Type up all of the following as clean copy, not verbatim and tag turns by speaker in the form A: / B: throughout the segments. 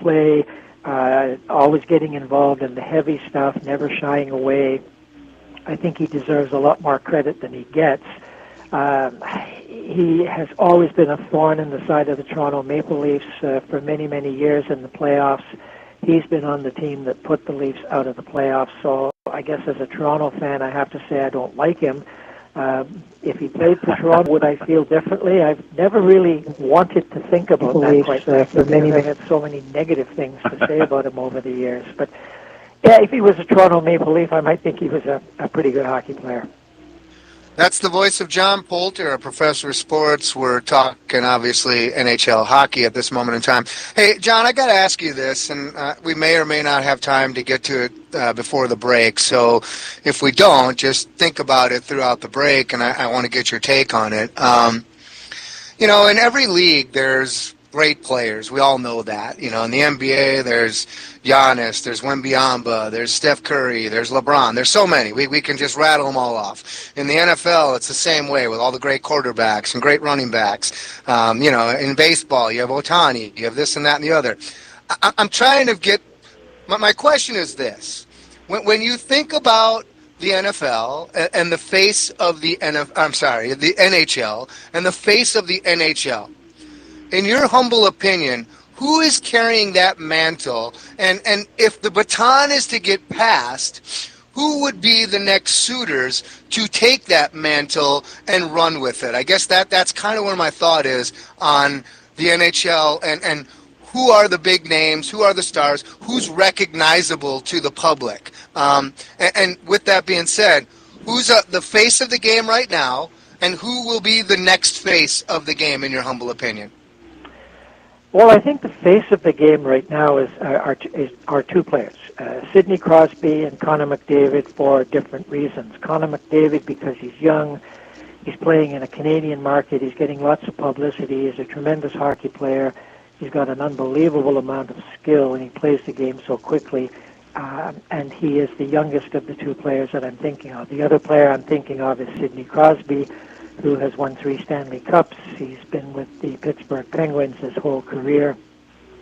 A: play, always getting involved in the heavy stuff, never shying away. I think he deserves a lot more credit than he gets. He has always been a thorn in the side of the Toronto Maple Leafs for many, many years in the playoffs. He's been on the team that put the Leafs out of the playoffs, so I guess as a Toronto fan, I have to say I don't like him. If he played for Toronto, would I feel differently? I've never really wanted to think about that quite frankly, because I've had so many negative things to say about him over the years. But yeah, if he was a Toronto Maple Leaf, I might think he was a pretty good hockey player.
B: That's the voice of John Poulter, a professor of sports. We're talking, obviously, NHL hockey at this moment in time. Hey, John, I got to ask you this, and we may or may not have time to get to it before the break. So if we don't, just think about it throughout the break, and I want to get your take on it. You know, in every league, there's great players. We all know that. You know, in the NBA, there's Giannis, there's Wembyamba, there's Steph Curry, there's LeBron. There's so many. We can just rattle them all off. In the NFL, it's the same way with all the great quarterbacks and great running backs. You know, in baseball, you have Ohtani, you have this and that and the other. I'm trying to get – my question is this. When you think about the NFL and the face of the the NHL and the face of the NHL, in your humble opinion, who is carrying that mantle? And if the baton is to get passed, who would be the next suitors to take that mantle and run with it? I guess that's kind of where my thought is on the NHL and who are the big names, who are the stars, who's recognizable to the public. And with that being said, who's the face of the game right now, and who will be the next face of the game, in your humble opinion?
A: Well, I think the face of the game right now are two players, Sidney Crosby and Connor McDavid, for different reasons. Connor McDavid because he's young, he's playing in a Canadian market, he's getting lots of publicity, he's a tremendous hockey player, he's got an unbelievable amount of skill, and he plays the game so quickly, and he is the youngest of the two players that I'm thinking of. The other player I'm thinking of is Sidney Crosby, who has won 3 Stanley Cups. He's been with the Pittsburgh Penguins his whole career.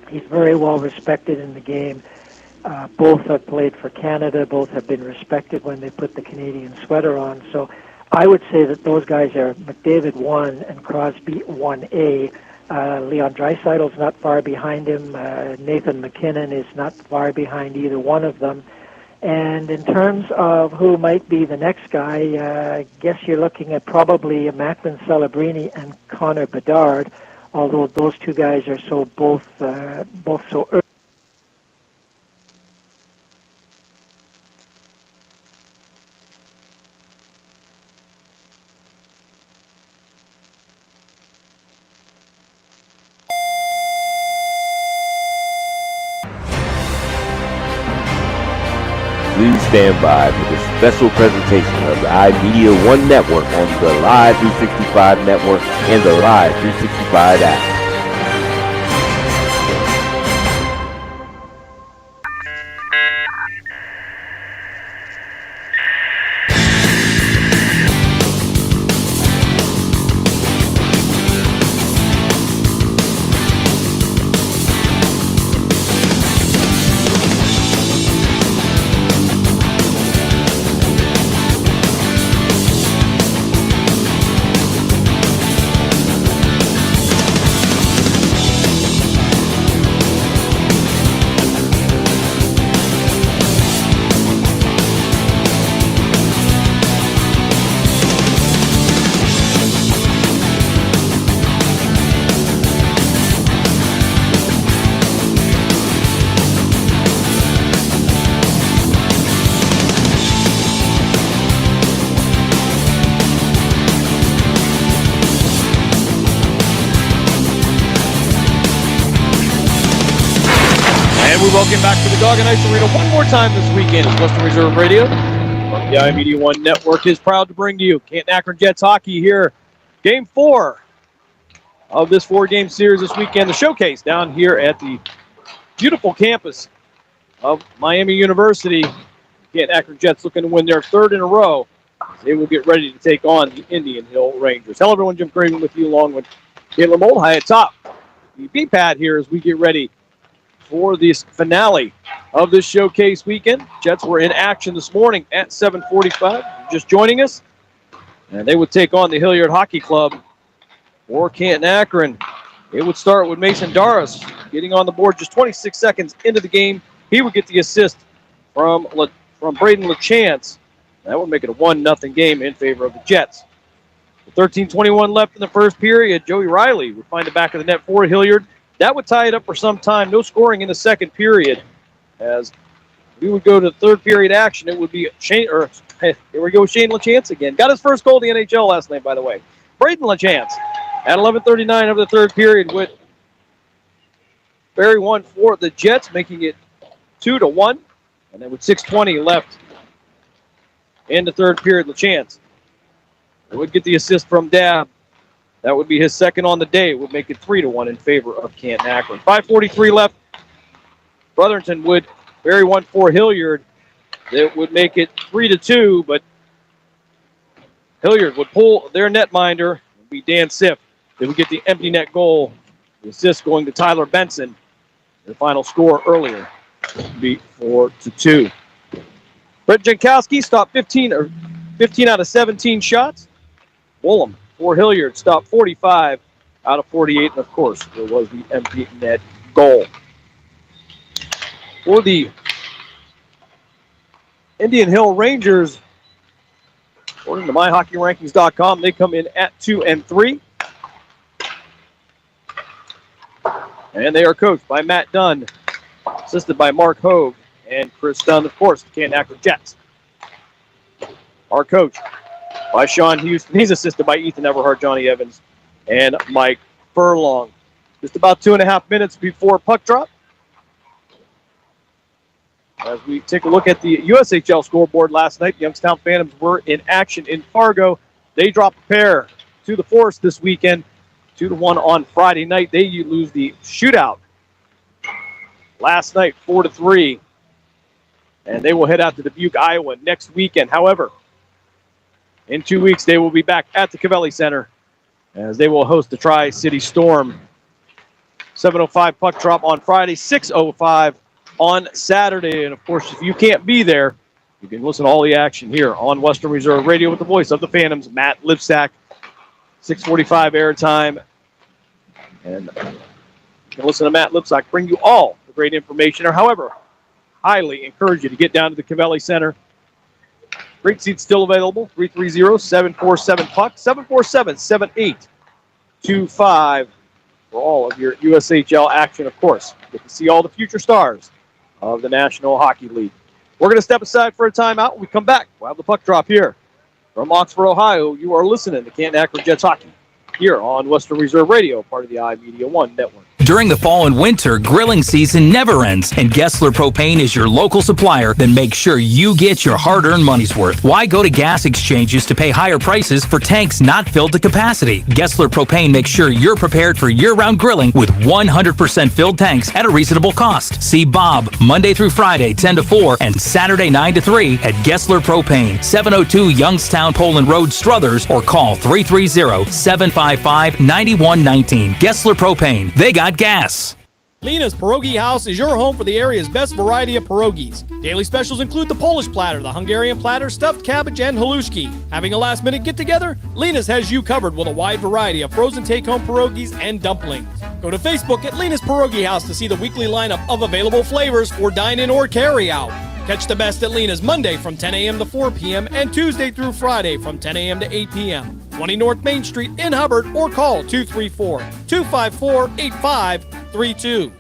A: He's very well respected in the game. Both have played for Canada. Both have been respected when they put the Canadian sweater on. So I would say that those guys are McDavid 1 and Crosby 1A. Leon Draisaitl's not far behind him. Nathan McKinnon is not far behind either one of them. And in terms of who might be the next guy, I guess you're looking at probably Macklin Celebrini and Connor Bedard, although those two guys are both so early.
C: Please stand by for the special presentation of the iMedia One Network on the Live 365 Network and the Live 365 app.
D: Welcome back to the Dog and Ice Arena one more time this weekend. It's Western Reserve Radio on the iMedia One Network is proud to bring to you Canton Akron Jets hockey here. Game 4 of this 4-game series this weekend. The showcase down here at the beautiful campus of Miami University. Canton Akron Jets looking to win their 3rd in a row. They will get ready to take on the Indian Hill Rangers. Hello, everyone. Jim Craven with you along with Taylor Mold. High at top. The B-pad here as we get ready for this finale of this showcase weekend. Jets were in action this morning at 7:45. Just joining us, and they would take on the Hilliard Hockey Club for Canton Akron. It would start with Mason Darras getting on the board just 26 seconds into the game. He would get the assist from Braden LaChance. That would make it a 1-0 game in favor of the Jets. With 13:21 left in the first period, Joey Riley would find the back of the net for Hilliard. That would tie it up for some time. No scoring in the second period. As we would go to third period action, it would be Shane LaChance again. Got his first goal in the NHL last night, by the way. Braden LaChance at 11:39 of the third period with Barry 1 for the Jets, making it 2-1. And then with 6:20 left in the third period, LaChance would get the assist from Dabb. That would be his second on the day. It would make it 3-1 in favor of Canton Akron. 5:43 left. Brotherton would Barry 1 for Hilliard. That would make it 3-2, but Hilliard would pull their netminder. It would be Dan Siff. They would get the empty net goal. The assist going to Tyler Benson. The final score earlier would be 4-2. Brett Jankowski stopped 15 out of 17 shots. Woolham for Hilliard stopped 45 out of 48. And, of course, there was the empty net goal. For the Indian Hill Rangers, according to myhockeyrankings.com, they come in at 2-3. And they are coached by Matt Dunn, assisted by Mark Hogue and Chris Dunn, of course, the Canton Akron Jets. Our coach by Sean Houston. He's assisted by Ethan Everhart, Johnny Evans, and Mike Furlong. Just about 2.5 minutes before puck drop. As we take a look at the USHL scoreboard last night, the Youngstown Phantoms were in action in Fargo. They dropped a pair to the Forest this weekend, 2-1 on Friday night. They lose the shootout last night, 4-3. And they will head out to Dubuque, Iowa next weekend. However, in 2 weeks, they will be back at the Cavelli Center as they will host the Tri-City Storm. 7:05 puck drop on Friday, 6:05 on Saturday. And, of course, if you can't be there, you can listen to all the action here on Western Reserve Radio with the voice of the Phantoms, Matt Lipsack. 6:45 airtime. And you can listen to Matt Lipsack bring you all the great information. Or, however, highly encourage you to get down to the Cavelli Center. Great seats still available. 330-747-PUCK, 747-7825 for all of your USHL action, of course. Get to see all the future stars of the National Hockey League. We're going to step aside for a timeout. When we come back, we'll have the puck drop here from Oxford, Ohio. You are listening to Canton Akron Jets Hockey here on Western Reserve Radio, part of the iMedia One Network.
E: During the fall and winter, grilling season never ends, and Gessler Propane is your local supplier that makes sure you get your hard-earned money's worth. Why go to gas exchanges to pay higher prices for tanks not filled to capacity? Gessler Propane makes sure you're prepared for year-round grilling with 100% filled tanks at a reasonable cost. See Bob Monday through Friday, 10 to 4, and Saturday, 9 to 3 at Gessler Propane, 702 Youngstown Poland Road, Struthers, or call 330-755-9119. Gessler Propane. They got gas.
F: Lena's Pierogi House is your home for the area's best variety of pierogies. Daily specials include the Polish platter, the Hungarian platter, stuffed cabbage, and halushki. Having a last-minute get-together? Lena's has you covered with a wide variety of frozen take-home pierogies and dumplings. Go to Facebook at Lena's Pierogi House to see the weekly lineup of available flavors for dine-in or carry-out. Catch the best at Lena's Monday from 10 a.m. to 4 p.m. and Tuesday through Friday from 10 a.m. to 8 p.m. 20 North Main Street in Hubbard, or call 234-254-8532.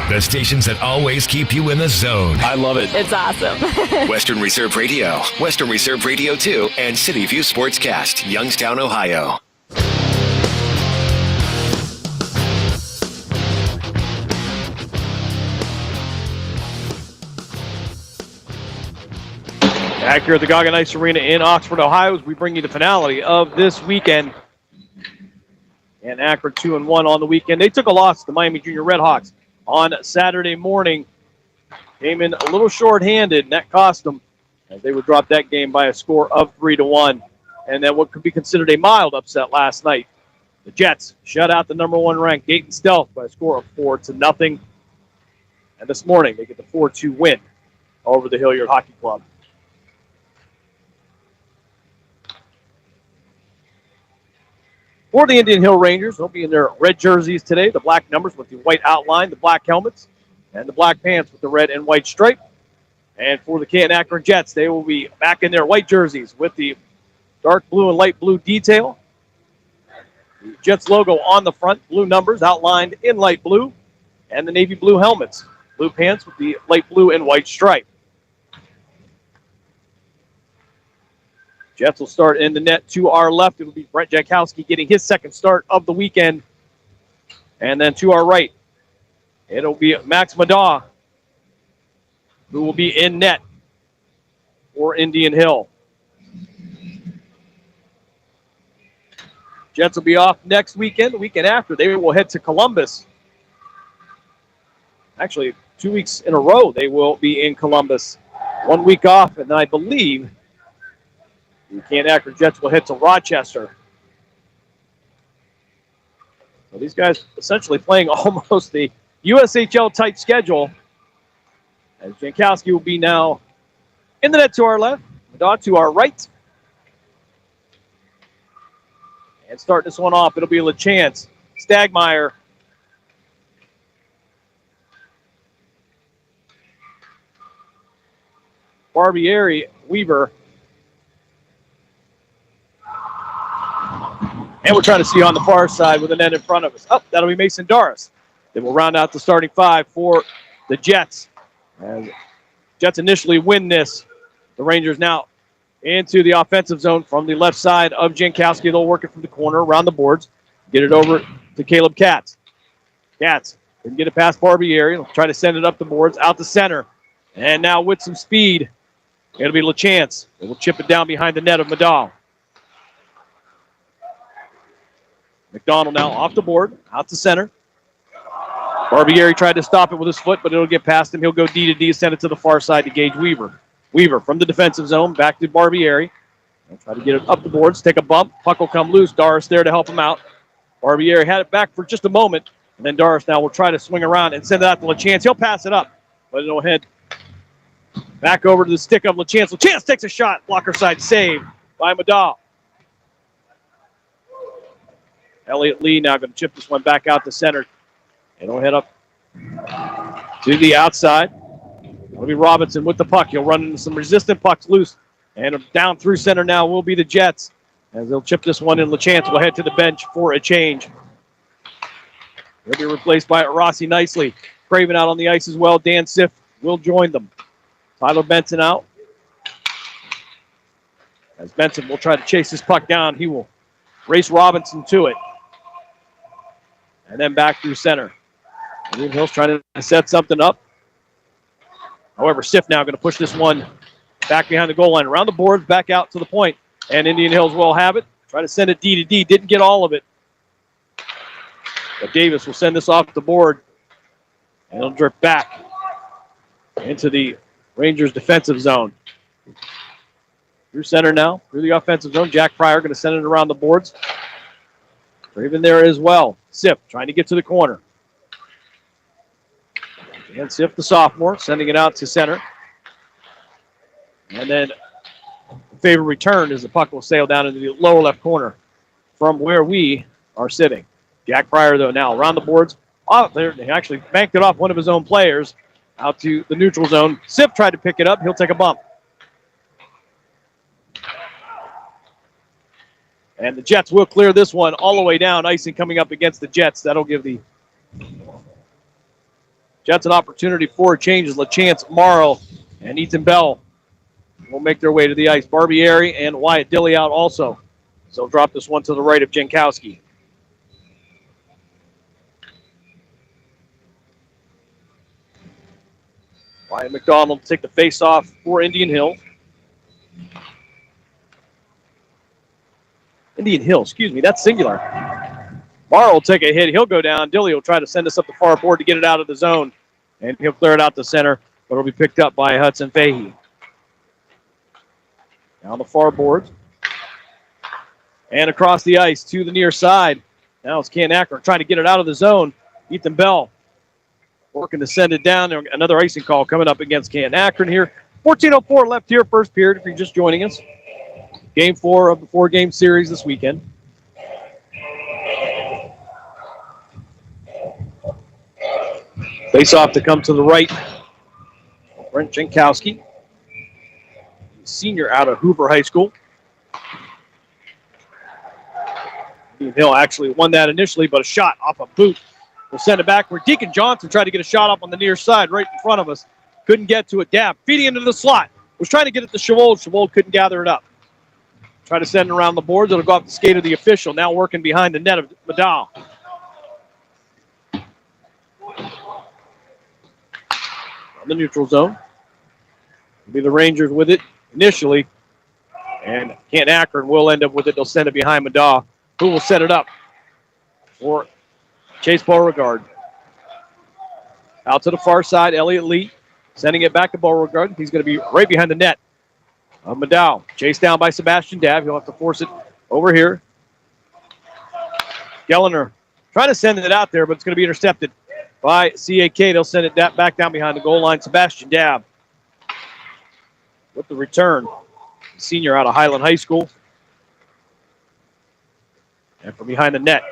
G: The stations that always keep you in the zone.
H: I love it.
I: It's awesome.
G: Western Reserve Radio, Western Reserve Radio 2, and City View Sportscast, Youngstown, Ohio.
D: Back here at the Goggin Ice Arena in Oxford, Ohio, as we bring you the finale of this weekend. And Akron 2-1 on the weekend. They took a loss to the Miami Junior Redhawks on Saturday morning. Came in a little short-handed, and that cost them, as they would drop that game by a score of 3-1. And then what could be considered a mild upset last night. The Jets shut out the number one ranked Dayton Stealth by a score of 4-0. And this morning, they get the 4-2 win over the Hilliard Hockey Club. For the Indian Hill Rangers, they'll be in their red jerseys today, the black numbers with the white outline, the black helmets, and the black pants with the red and white stripe. And for the Canton Akron Jets, they will be back in their white jerseys with the dark blue and light blue detail. The Jets logo on the front, blue numbers outlined in light blue, and the navy blue helmets. Blue pants with the light blue and white stripe. Jets will start in the net to our left. It will be Brent Jankowski getting his second start of the weekend. And then to our right, it'll be Max Madaw, who will be in net for Indian Hill. Jets will be off next weekend. The weekend after, they will head to Columbus. Actually, 2 weeks in a row, they will be in Columbus. 1 week off, and then I believe the Canton Akron Jets will head to Rochester. So these guys essentially playing almost the USHL-type schedule. As Jankowski will be now in the net to our left, Madaw to our right. And starting this one off, it'll be LaChance, Stagmeyer, Barbieri, Weaver. And we're trying to see on the far side with the net in front of us. Oh, that'll be Mason Doris. Then we'll round out the starting five for the Jets. As Jets initially win this, the Rangers now into the offensive zone from the left side of Jankowski. They'll work it from the corner around the boards. Get it over to Caleb Katz. Katz can get it past Barbieri. He'll try to send it up the boards, out the center. And now with some speed, it'll be LaChance. They will chip it down behind the net of Madaw. McDonald now off the board, out to center. Barbieri tried to stop it with his foot, but it'll get past him. He'll go D to D, send it to the far side to Gage Weaver. Weaver from the defensive zone, back to Barbieri. He'll try to get it up the boards, take a bump. Puck will come loose. Doris there to help him out. Barbieri had it back for just a moment, and then Doris now will try to swing around and send it out to LaChance. He'll pass it up, but it'll head back over to the stick of LaChance. LaChance takes a shot. Blocker side save by Madaw. Elliott Lee now going to chip this one back out to center. And it'll head up to the outside. It'll be Robinson with the puck. He'll run into some resistant pucks loose. And down through center now will be the Jets. As they'll chip this one in. LaChance will head to the bench for a change. He'll be replaced by Rossi Nicely. Craven out on the ice as well. Dan Siff will join them. Tyler Benson out. As Benson will try to chase this puck down, he will race Robinson to it. And then back through center. Indian Hill's trying to set something up. However, Siff now going to push this one back behind the goal line. Around the boards, back out to the point. And Indian Hills will have it. Try to send it D to D. Didn't get all of it. But Davis will send this off the board. And it'll drift back into the Rangers defensive zone. Through center now. Through the offensive zone. Jack Pryor going to send it around the boards. Craven there as well. Siff trying to get to the corner. And Siff, the sophomore, sending it out to center. And then the favorite return as the puck will sail down into the lower left corner from where we are sitting. Jack Pryor, though, now around the boards. Oh, there, they actually banked it off one of his own players out to the neutral zone. Siff tried to pick it up. He'll take a bump. And the Jets will clear this one all the way down. Icing coming up against the Jets. That'll give the Jets an opportunity for a change as LaChance, Morrow, and Ethan Bell will make their way to the ice. Barbieri and Wyatt Dilly out also. So they'll drop this one to the right of Jankowski. Wyatt McDonald will take the face-off for Indian Hill. Indian Hill, excuse me, that's singular. Morrow will take a hit. He'll go down. Dilly will try to send us up the far board to get it out of the zone. And he'll clear it out to center, but it'll be picked up by Hudson Fahey. Down the far boards. And across the ice to the near side. Now it's Canton Akron trying to get it out of the zone. Ethan Bell working to send it down. Another icing call coming up against Canton Akron here. 14:04 left here, first period, if you're just joining us. Game 4 of the 4-game series this weekend. Face off to come to the right. Brent Jankowski, senior out of Hoover High School. Hill actually won that initially, but a shot off a boot will send it back where Deacon Johnson tried to get a shot up on the near side right in front of us. Couldn't get to it. Dab feeding into the slot. Was trying to get it to Chavold. Chavold couldn't gather it up. Try to send it around the boards. It'll go off the skate of the official. Now working behind the net of Madal. On the neutral zone. It'll be the Rangers with it initially. And Canton Akron will end up with it. They'll send it behind Madal, who will set it up for Chase Beauregard. Out to the far side, Elliott Lee sending it back to Beauregard. He's going to be right behind the net of Madal. Chased down by Sebastian Dav. He'll have to force it over here. Gellner trying to send it out there, but it's going to be intercepted by CAK. They'll send it back down behind the goal line. Sebastian Dav with the return. Senior out of Highland High School. And from behind the net,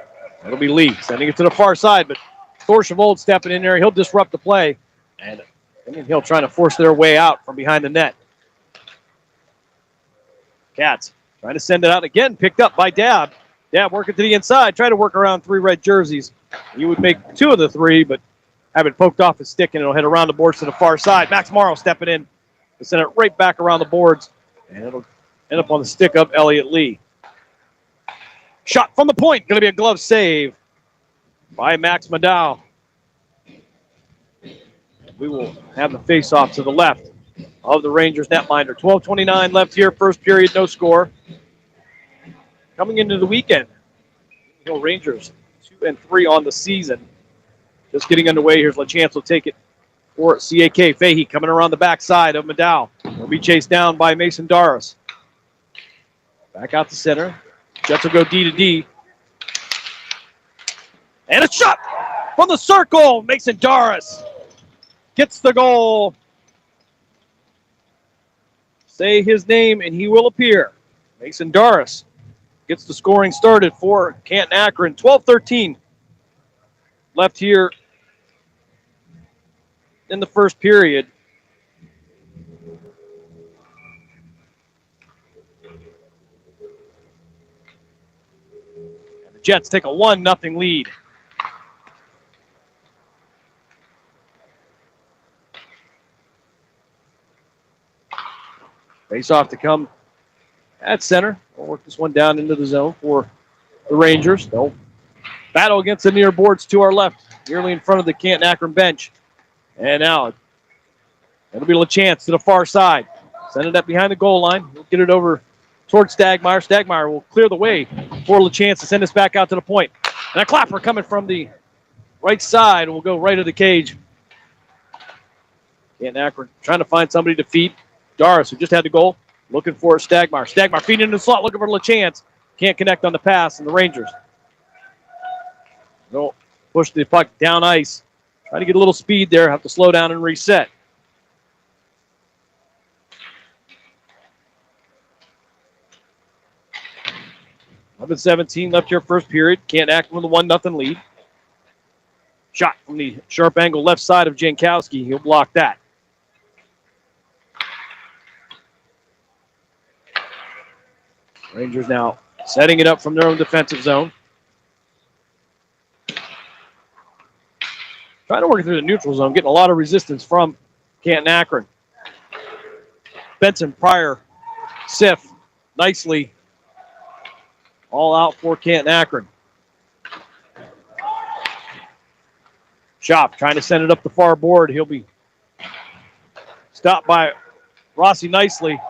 D: it'll be Lee sending it to the far side, but Thor Chavold stepping in there. He'll disrupt the play, and Hill trying to force their way out from behind the net. Cats trying to send it out again, picked up by Dab. Dab working to the inside, trying to work around 3 red jerseys. He would make 2 of the 3, but have it poked off his stick, and it'll head around the boards to the far side. Max Morrow stepping in to send it right back around the boards, and it'll end up on the stick of Elliott Lee. Shot from the point, going to be a glove save by Max Madal. We will have the face-off to the left of the Rangers netminder. 12:29 left here, first period, no score. Coming into the weekend, Rangers 2-3 on the season. Just getting underway. Here's LaChance will take it for CAK. Fahey coming around the backside of Madal. Will be chased down by Mason Doris. Back out to center. Jets will go D to D. And a shot from the circle. Mason Doris gets the goal. Say his name and he will appear. Mason Doris gets the scoring started for Canton Akron. 12-13 left here in the first period. And the Jets take a 1-0 lead. Face off to come at center. We'll work this one down into the zone for the Rangers. They'll battle against the near boards to our left, nearly in front of the Canton Akron bench. And now it'll be LaChance to the far side. Send it up behind the goal line. We'll get it over towards Stagmeyer. Stagmeyer will clear the way for LaChance to send us back out to the point. And a clapper coming from the right side will go right of the cage. Canton Akron trying to find somebody to feed. Doris, who just had the goal, looking for Stagmeyer. Stagmeyer feeding in the slot, looking for LaChance. Can't connect on the pass, and the Rangers they'll push the puck down ice. Trying to get a little speed there, have to slow down and reset. Up 17 left here, first period. Can't act with a 1-0 lead. Shot from the sharp angle left side of Jankowski. He'll block that. Rangers now setting it up from their own defensive zone. Trying to work through the neutral zone, getting a lot of resistance from Canton Akron. Benson, Pryor, Siff, nicely all out for Canton Akron. Shop trying to send it up the far board. He'll be stopped by Rossi nicely.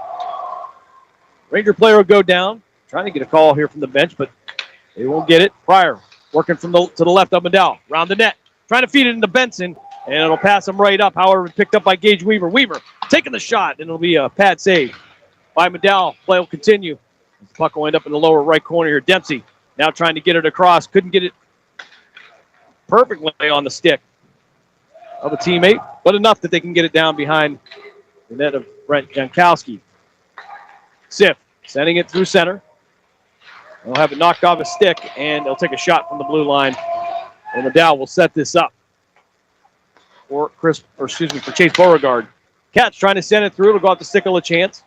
D: Ranger player will go down. Trying to get a call here from the bench, but they won't get it. Pryor working from to the left of Madal. Round the net. Trying to feed it into Benson, and it'll pass him right up. However, picked up by Gage Weaver. Weaver taking the shot, and it'll be a pad save by Madal. Play will continue. The puck will end up in the lower right corner here. Dempsey now trying to get it across. Couldn't get it perfectly on the stick of a teammate, but enough that they can get it down behind the net of Brent Jankowski. Sif sending it through center. They'll have it knocked off a stick, and they'll take a shot from the blue line. And McDowell will set this up for Chase Beauregard. Cats trying to send it through. It'll go off the stick of LaChance.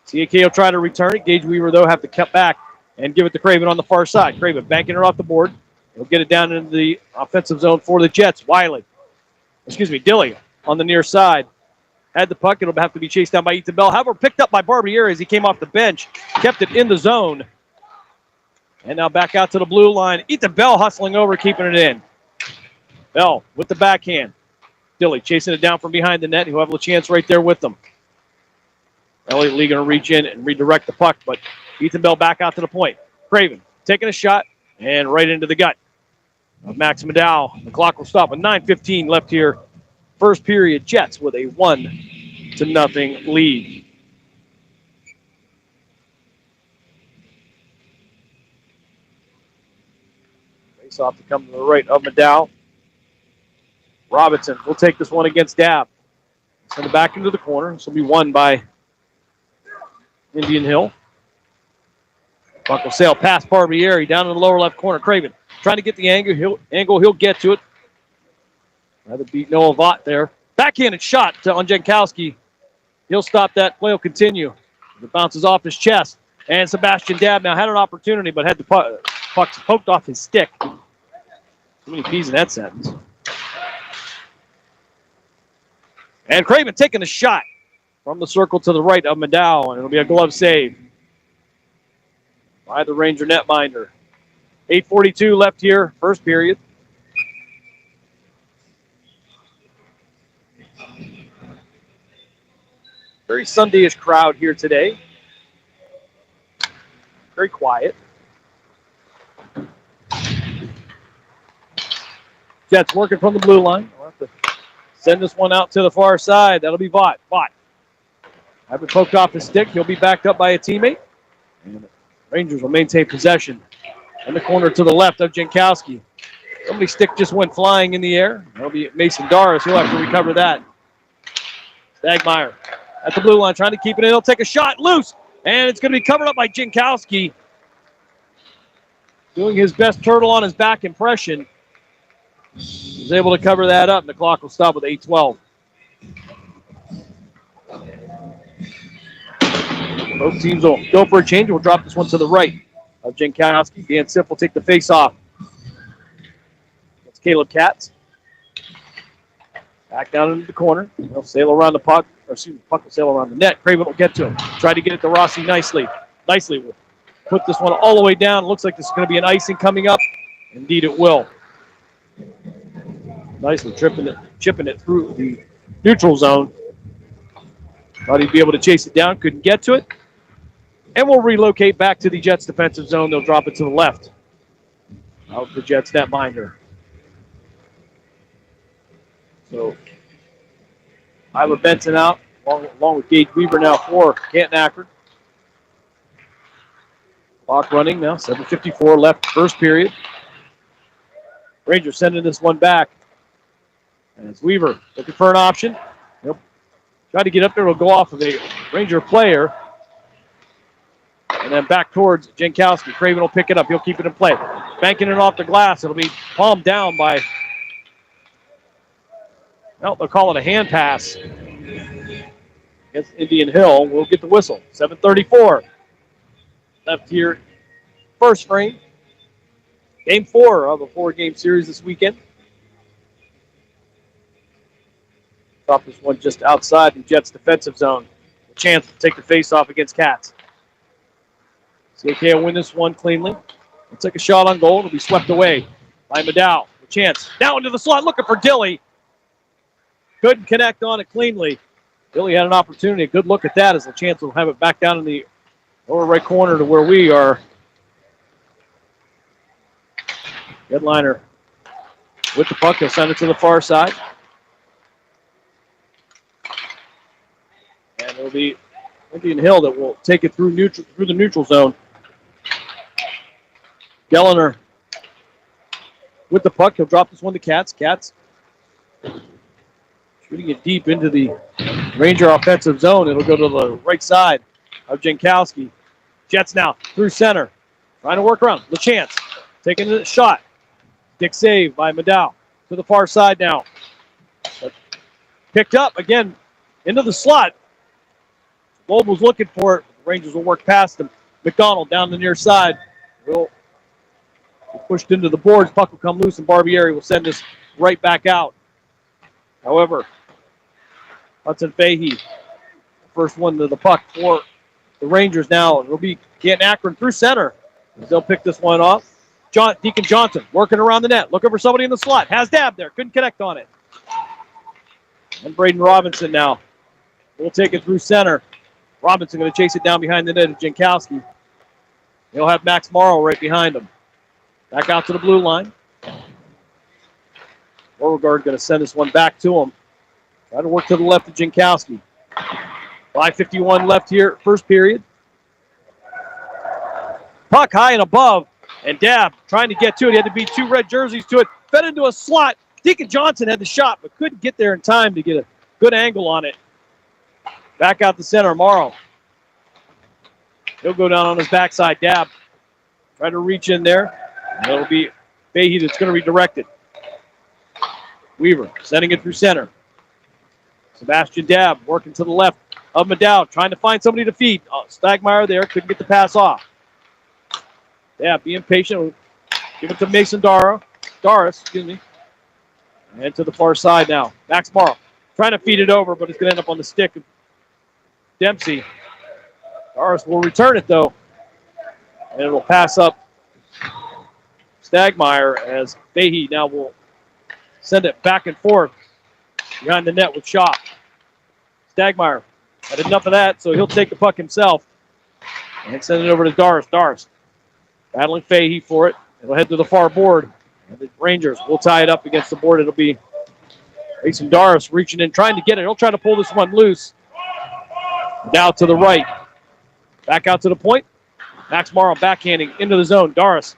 D: CAK will try to return it. Gage Weaver, though, have to cut back and give it to Craven on the far side. Craven banking it off the board. He'll get it down into the offensive zone for the Jets. Dilly on the near side. Had the puck. It'll have to be chased down by Ethan Bell. However, picked up by Barbieri as he came off the bench. Kept it in the zone. And now back out to the blue line. Ethan Bell hustling over, keeping it in. Bell with the backhand. Dilly chasing it down from behind the net. He'll have a chance right there with them. Elliott Lee going to reach in and redirect the puck, but Ethan Bell back out to the point. Craven taking a shot and right into the gut of Max McDowell. The clock will stop with 9:15 left here. First period, Jets with a 1-0 lead. Face off to come to the right of McDowell. Robinson will take this one against Dabb. Send it back into the corner. This will be won by Indian Hill. Buck will sail past Barbieri down in the lower left corner. Craven trying to get the angle. He'll get to it. Rather beat Noah Vaught there. Backhanded shot on Jankowski. He'll stop that. Play will continue. It bounces off his chest. And Sebastian Dabb now had an opportunity, but had the puck poked off his stick. Too many P's in that sentence. And Craven taking a shot from the circle to the right of McDowell, and it'll be a glove save by the Ranger netminder. 8:42 left here, first period. Very Sunday-ish crowd here today. Very quiet. Jets working from the blue line. We'll have to send this one out to the far side. That'll be Vaught. Vaught. Have it poked off his stick. He'll be backed up by a teammate. And the Rangers will maintain possession. In the corner to the left of Jankowski. Somebody's stick just went flying in the air. That'll be Mason Doris. He'll have to recover that. Stagmeyer at the blue line trying to keep it in. He'll take a shot loose. And it's going to be covered up by Jankowski. Doing his best turtle on his back impression. He's able to cover that up, and the clock will stop with 8:12. Both teams will go for a change. We'll drop this one to the right of Jankowski. Dan Siff will take the face-off. That's Caleb Katz. Back down into the corner. He'll sail around the puck. The puck will sail around the net. Craven will get to him. Try to get it to Rossi nicely. Nicely will put this one all the way down. Looks like this is going to be an icing coming up. Indeed it will. Nicely chipping it through the neutral zone. Thought he'd be able to chase it down. Couldn't get to it. And we'll relocate back to the Jets defensive zone. They'll drop it to the left of the Jets netminder. So Tyler Benson out, along with Gage Weaver now for Canton Akron. Clock running now, 7:54 left, first period. Rangers sending this one back. And it's Weaver looking for an option. He'll try to get up there. It'll go off of a Ranger player. And then back towards Jankowski. Craven will pick it up. He'll keep it in play. Banking it off the glass. It'll be palmed down by, well, they'll call it a hand pass against Indian Hill. We'll get the whistle. 7:34 left here. First frame. Game 4 of a 4-game series this weekend. Drop this one just outside the Jets' defensive zone. A chance to take the face-off against Cats. CAK will win this one cleanly. We'll take a shot on goal. It'll be swept away by McDowell. A chance. Now into the slot, looking for Dilly. Couldn't connect on it cleanly. Dilly had an opportunity. A good look at that as the chance will have it back down in the lower right corner to where we are. Headliner with the puck. He'll send it to the far side. And it'll be Indian Hill that will take it through the neutral zone. Gelliner with the puck. He'll drop this one to Katz. Katz Shooting it deep into the Ranger offensive zone. It'll go to the right side of Jankowski. Jets now through center. Trying to work around. LaChance taking the shot. Dick save by Maddow. To the far side now. But picked up again into the slot. Loeb was looking for it. The Rangers will work past him. McDonald down the near side. Will be pushed into the boards. Puck will come loose, and Barbieri will send this right back out. However, Hudson Fahey, first one to the puck for the Rangers now. It'll be Canton Akron through center. They'll pick this one off. Deacon Johnson working around the net. Looking for somebody in the slot. Has Dab there. Couldn't connect on it. And Braden Robinson now. We'll take it through center. Robinson going to chase it down behind the net of Jankowski. He'll have Max Morrow right behind him. Back out to the blue line. Beauregard going to send this one back to him. Try to work to the left of Jankowski. 5:51 left here, first period. Puck high and above, and Dab trying to get to it. He had to beat two red jerseys to it. Fed into a slot. Deacon Johnson had the shot, but couldn't get there in time to get a good angle on it. Back out the center, Morrow. He'll go down on his backside. Dab try to reach in there. And it'll be Fahey that's going to be directed. Weaver sending it through center. Sebastian Dab working to the left of Maddow, trying to find somebody to feed. Stagmeyer there, couldn't get the pass off. Dab being patient. Give it to Mason Doris, And to the far side now. Max Morrow trying to feed it over, but it's going to end up on the stick of Dempsey. Doris will return it, though. And it will pass up Stagmeyer as Fahey now will send it back and forth behind the net with Shaw. Stagmeyer had enough of that, so he'll take the puck himself and send it over to Doris. Doris battling Fahey for it. It'll head to the far board. And the Rangers will tie it up against the board. It'll be Mason Doris reaching in, trying to get it. He'll try to pull this one loose. Now to the right. Back out to the point. Max Morrow backhanding into the zone. Doris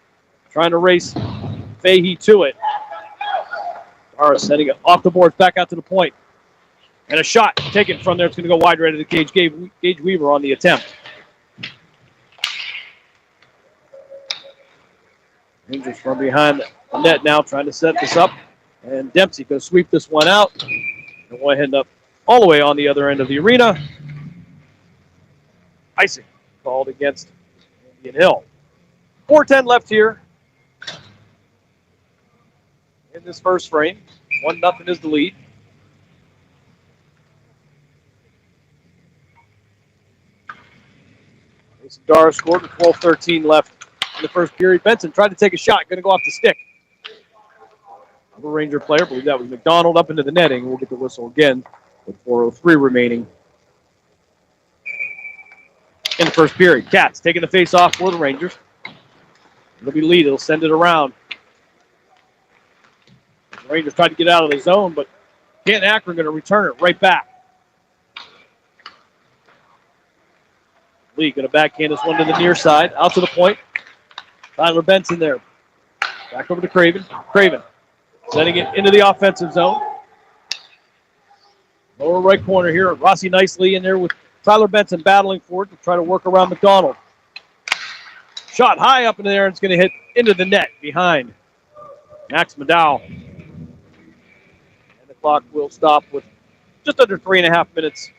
D: trying to race Fahey to it. Doris sending it off the boards, back out to the point. And a shot taken from there. It's going to go wide right of the cage. Gage Weaver on the attempt. Rangers from behind the net now trying to set this up. And Dempsey going to sweep this one out. And we'll end up all the way on the other end of the arena. Icing called against Indian Hill. 4:10 left here in this first frame. 1-0 is the lead. Mason Doris scored with 12:13 left in the first period. Benson tried to take a shot, going to go off the stick of a Ranger player. I believe that was McDonald up into the netting. We'll get the whistle again with 4:03 remaining in the first period. Katz taking the face off for the Rangers. It'll be Lee. It'll send it around. The Rangers tried to get out of the zone, but Canton Akron going to return it right back. Lee going to backhand this one to the near side, out to the point. Tyler Benson there. Back over to Craven. Craven sending it into the offensive zone. Lower right corner here. Rossi nicely in there with Tyler Benson battling for it to try to work around McDonald. Shot high up in the air, and it's going to hit into the net behind Max Maddow. And the clock will stop with just under 3.5 minutes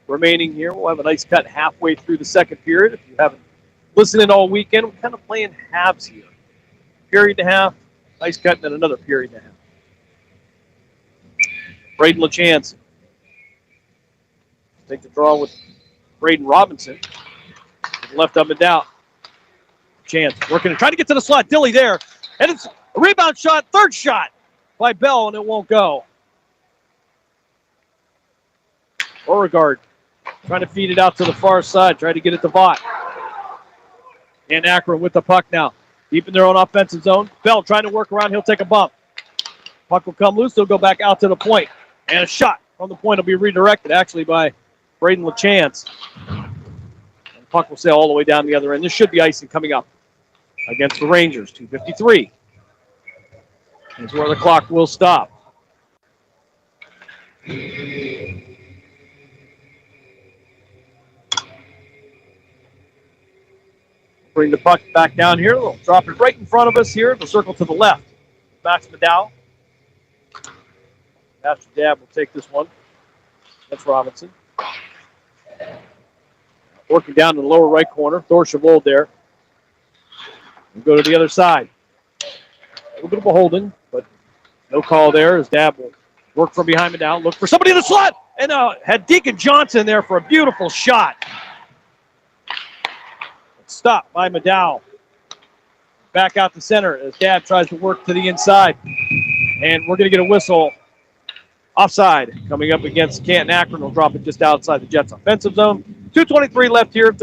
D: remaining here. We'll have a nice cut halfway through the second period. If you haven't listened in all weekend, we're kind of playing halves here. Period and a half, nice cut, and then another period and a half. Braden LaChance. Take the draw with Braden Robinson. Left up and down. Chance working and trying to get to the slot. Dilly there. And it's a rebound shot, third shot by Bell, and it won't go. Beauregard trying to feed it out to the far side, trying to get it to Vaught. And Akron with the puck now. Deep in their own offensive zone. Bell trying to work around. He'll take a bump. Puck will come loose. He'll go back out to the point. And a shot from the point will be redirected, actually, by Braden LaChance. And the puck will sail all the way down the other end. This should be icing coming up against the Rangers. 2:53 is where the clock will stop. Bring the puck back down here. They'll drop it right in front of us here. They'll circle to the left. Max McDowell. After Dab will take this one. That's Robinson. Working down in the lower right corner. Thor Chavold there. We'll go to the other side. A little bit of a holding, but no call there as Dab will work from behind McDowell. Look for somebody in the slot. And had Deacon Johnson there for a beautiful shot. Stopped by McDowell. Back out the center as Dab tries to work to the inside. And we're going to get a whistle. Offside coming up against Canton Akron. Will drop it just outside the Jets' offensive zone. 2:23 left here,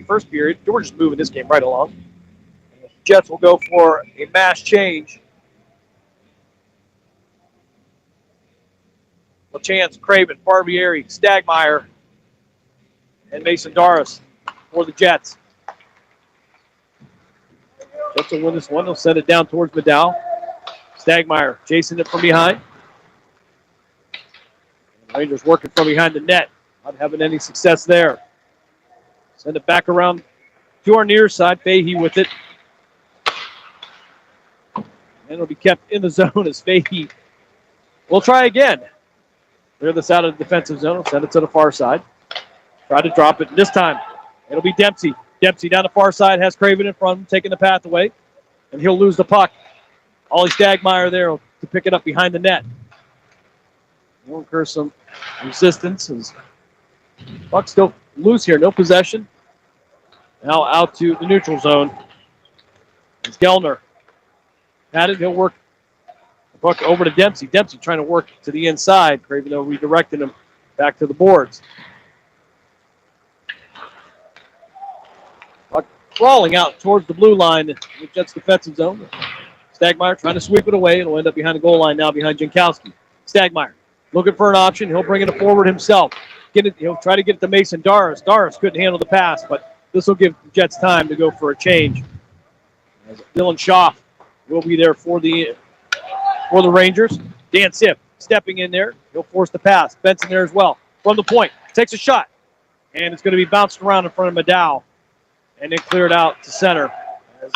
D: first period. Georgia's moving this game right along. The Jets will go for a mass change. LaChance, Craven, Barbieri, Stagmeyer, and Mason Doris for the Jets. Jets will win this one. They'll send it down towards McDowell. Stagmeyer chasing it from behind. Rangers working from behind the net. Not having any success there. Send it back around to our near side. Fahey with it. And it'll be kept in the zone as Fahey will try again. Clear this out of the defensive zone. We'll send it to the far side. Try to drop it. This time, it'll be Dempsey. Dempsey down the far side has Craven in front of him, taking the path away. And he'll lose the puck. Ollie Stagmeyer there to pick it up behind the net. We'll incur some resistance. Puck still loose here, no possession. Now out to the neutral zone. It's Gellner. Had it, he'll work the puck over to Dempsey. Dempsey trying to work to the inside. Craven though redirecting him back to the boards. Puck crawling out towards the blue line, the Jets defensive zone. Stagmeyer trying to sweep it away. It'll end up behind the goal line now behind Jankowski. Stagmeyer looking for an option. He'll bring it forward himself. He'll try to get it to Mason Doris. Doris couldn't handle the pass, but this will give the Jets time to go for a change. As Dylan Schaaf will be there for the Rangers. Dan Siff stepping in there. He'll force the pass. Benson there as well. From the point. Takes a shot. And it's going to be bounced around in front of McDowell. And then cleared out to center. As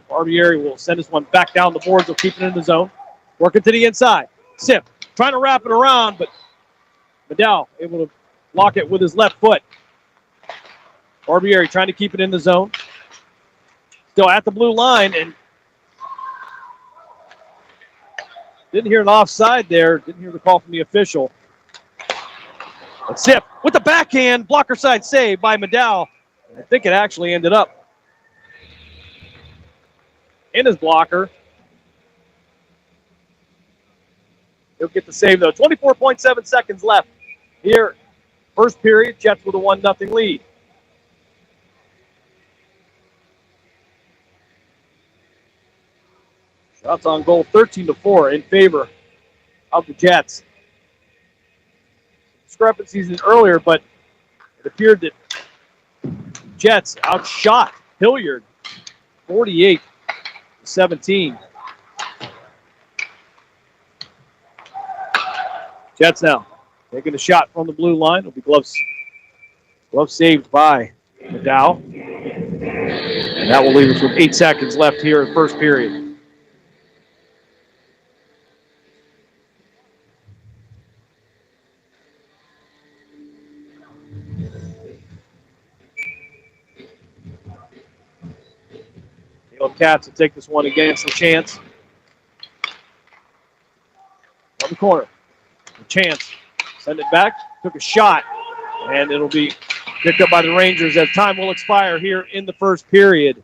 D: Barbieri will send this one back down the boards. He'll keep it in the zone. Working to the inside. Siff trying to wrap it around, but McDowell able to block it with his left foot. Barbieri trying to keep it in the zone. Still at the blue line, and didn't hear an offside there. Didn't hear the call from the official. But Siff with the backhand, blocker side save by McDowell. I think it actually ended up in his blocker. He'll get the save, though. 24.7 seconds left here. First period, Jets with a 1-0 lead. Shots on goal, 13-4 in favor of the Jets. Discrepancies in earlier, but it appeared that Jets outshot Hilliard 48-17. Jets now taking a shot from the blue line. It'll be gloves saved by McDowell. And that will leave us with 8 seconds left here in the first period. Caleb Katz will take this one against LaChance. On the corner. LaChance send it back, took a shot, and it'll be picked up by the Rangers as time will expire here in the first period.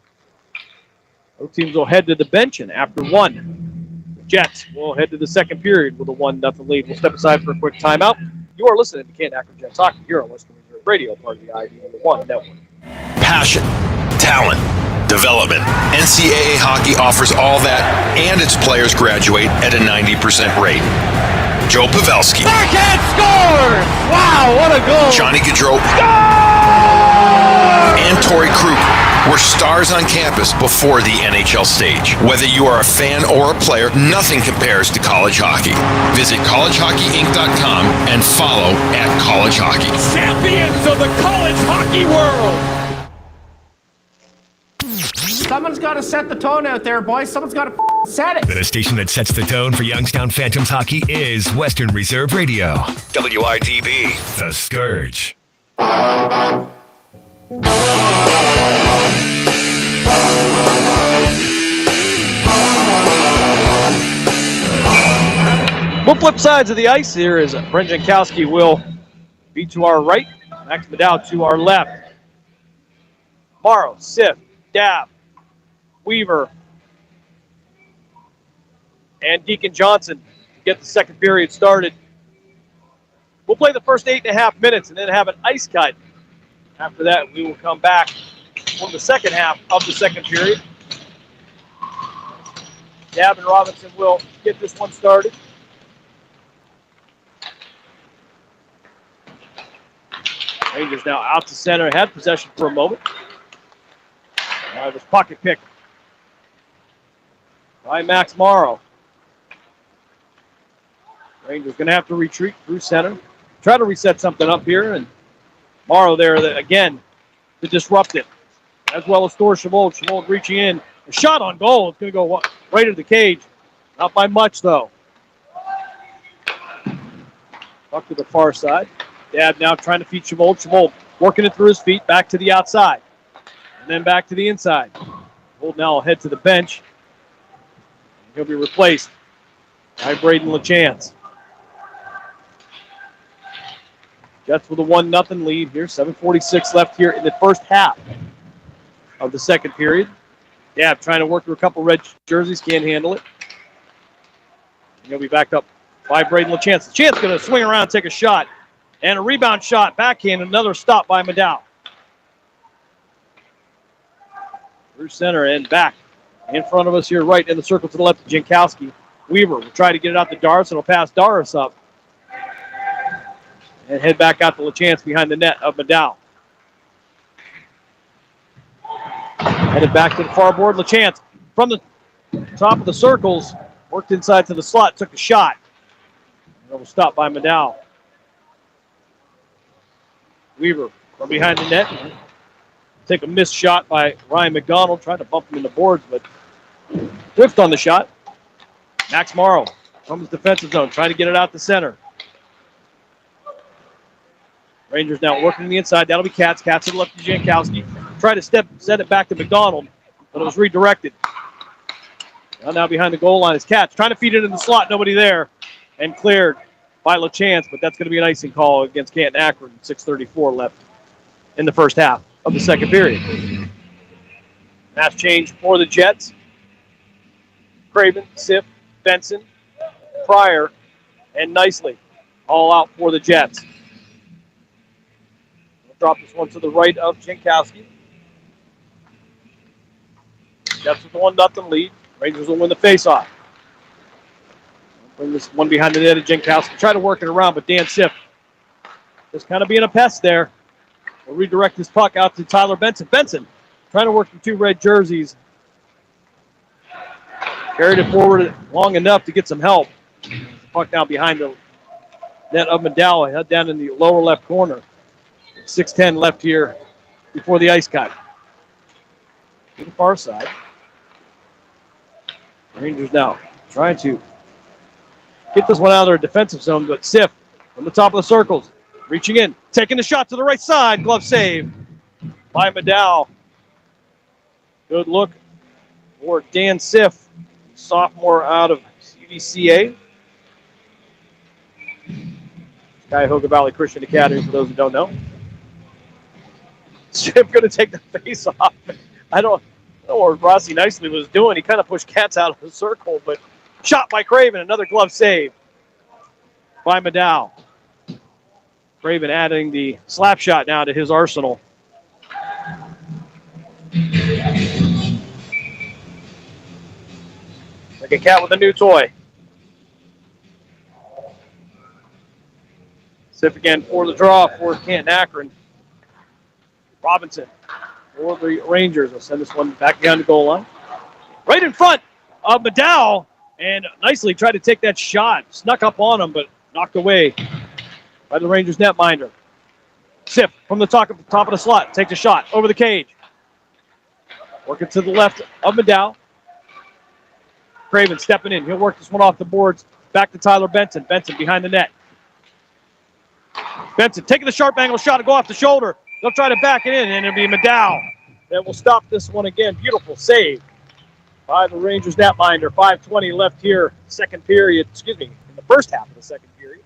D: Both teams will head to the bench, and after one, the Jets will head to the second period with a 1-0 lead. We'll step aside for a quick timeout. You are listening to Canton Akron Jets Hockey here on Western Reserve Radio, part of the ID1 Network.
G: Passion, talent, development. NCAA hockey offers all that, and its players graduate at a 90% rate. Joe Pavelski.
F: Backhand score! Wow, what a goal!
G: Johnny Gaudreau.
F: Score!
G: And Torrey Krug. We're stars on campus before the NHL stage. Whether you are a fan or a player, nothing compares to college hockey. Visit collegehockeyinc.com and follow @collegehockey.
H: Champions of the college hockey world!
I: Someone's got to set the tone out there, boys. Someone's got to set it.
J: The station that sets the tone for Youngstown Phantoms hockey is Western Reserve Radio. WIDB, The Scourge.
D: We'll flip sides of the ice here as Brent Jankowski will be to our right, Max Medow to our left. Morrow, Sif, Dab, Weaver, and Deacon Johnson to get the second period started. We'll play the first 8.5 minutes and then have an ice cut. After that, we will come back for the second half of the second period. Dab and Robinson will get this one started. Rangers now out to center, had possession for a moment. This pocket pick by Max Morrow. Rangers going to have to retreat through center. Try to reset something up here, and Morrow there again to disrupt it, as well as Thor Chavold. Chavold reaching in. A shot on goal. It's going to go right into the cage. Not by much, though. Up to the far side. Dab now trying to feed Chavold. Chavold working it through his feet, back to the outside. And then back to the inside. Chavold now will head to the bench. He'll be replaced by Braden LaChance. Jets with a 1-0 lead here. 7:46 left here in the first half of the second period. Dab trying to work through a couple red jerseys. Can't handle it. And he'll be backed up by Braden LaChance. LaChance going to swing around and take a shot. And a rebound shot. Backhand. Another stop by Medow. Through center and back. In front of us here, right in the circle to the left of Jankowski. Weaver will try to get it out to Doris. It'll pass Doris up. And head back out to LaChance behind the net of Medow. Headed back to the far board. LaChance from the top of the circles. Worked inside to the slot. Took a shot. And it was stopped by Medow. Weaver from behind the net. Take a missed shot by Ryan McDonald. Tried to bump him in the boards, but whiffed on the shot. Max Morrow from his defensive zone. Trying to get it out the center. Rangers now working the inside. That'll be Katz. Katz to the left of Jankowski. Try to set it back to McDonald, but it was redirected. Now behind the goal line is Katz. Trying to feed it in the slot. Nobody there. And cleared by LaChance, but that's going to be an icing call against Canton Akron. 6:34 left in the first half of the second period. Match change for the Jets. Craven, Sif, Benson, Pryor, and Nicely all out for the Jets. We'll drop this one to the right of Jankowski. Jets with a 1-0 lead. Rangers will win the faceoff. Bring this one behind the net of Jankowski. Try to work it around, but Dan Sif just kind of being a pest there. We'll redirect this puck out to Tyler Benson. Benson trying to work the two red jerseys. Carried it forward long enough to get some help. The puck now behind the net of Medow. Head down in the lower left corner. 6:10 left here before the ice cut. To the far side. Rangers now trying to get this one out of their defensive zone, but Sif from the top of the circles, reaching in, taking the shot to the right side. Glove save by Medow. Good look for Dan Sif, sophomore out of CVCA. Cuyahoga Valley Christian Academy, for those who don't know. Sif going to take the face off. I don't know what Rossi Nicely was doing. He kind of pushed Katz out of the circle, but shot by Craven. Another glove save by Medow. Craven adding the slap shot now to his arsenal. Like a cat with a new toy. Sif again for the draw for Canton Akron. Robinson for the Rangers. They'll send this one back down the goal line. Right in front of McDowell, and nicely tried to take that shot. Snuck up on him, but knocked away by the Rangers netminder. Sip from the top of the slot. Takes a shot over the cage. Working to the left of McDowell. Craven stepping in. He'll work this one off the boards. Back to Tyler Benson. Benson behind the net. Benson taking the sharp angle shot to go off the shoulder. They'll try to back it in, and it'll be McDowell that will stop this one again. Beautiful save by the Rangers netminder. 5:20 left here, second period. In the first half of the second period.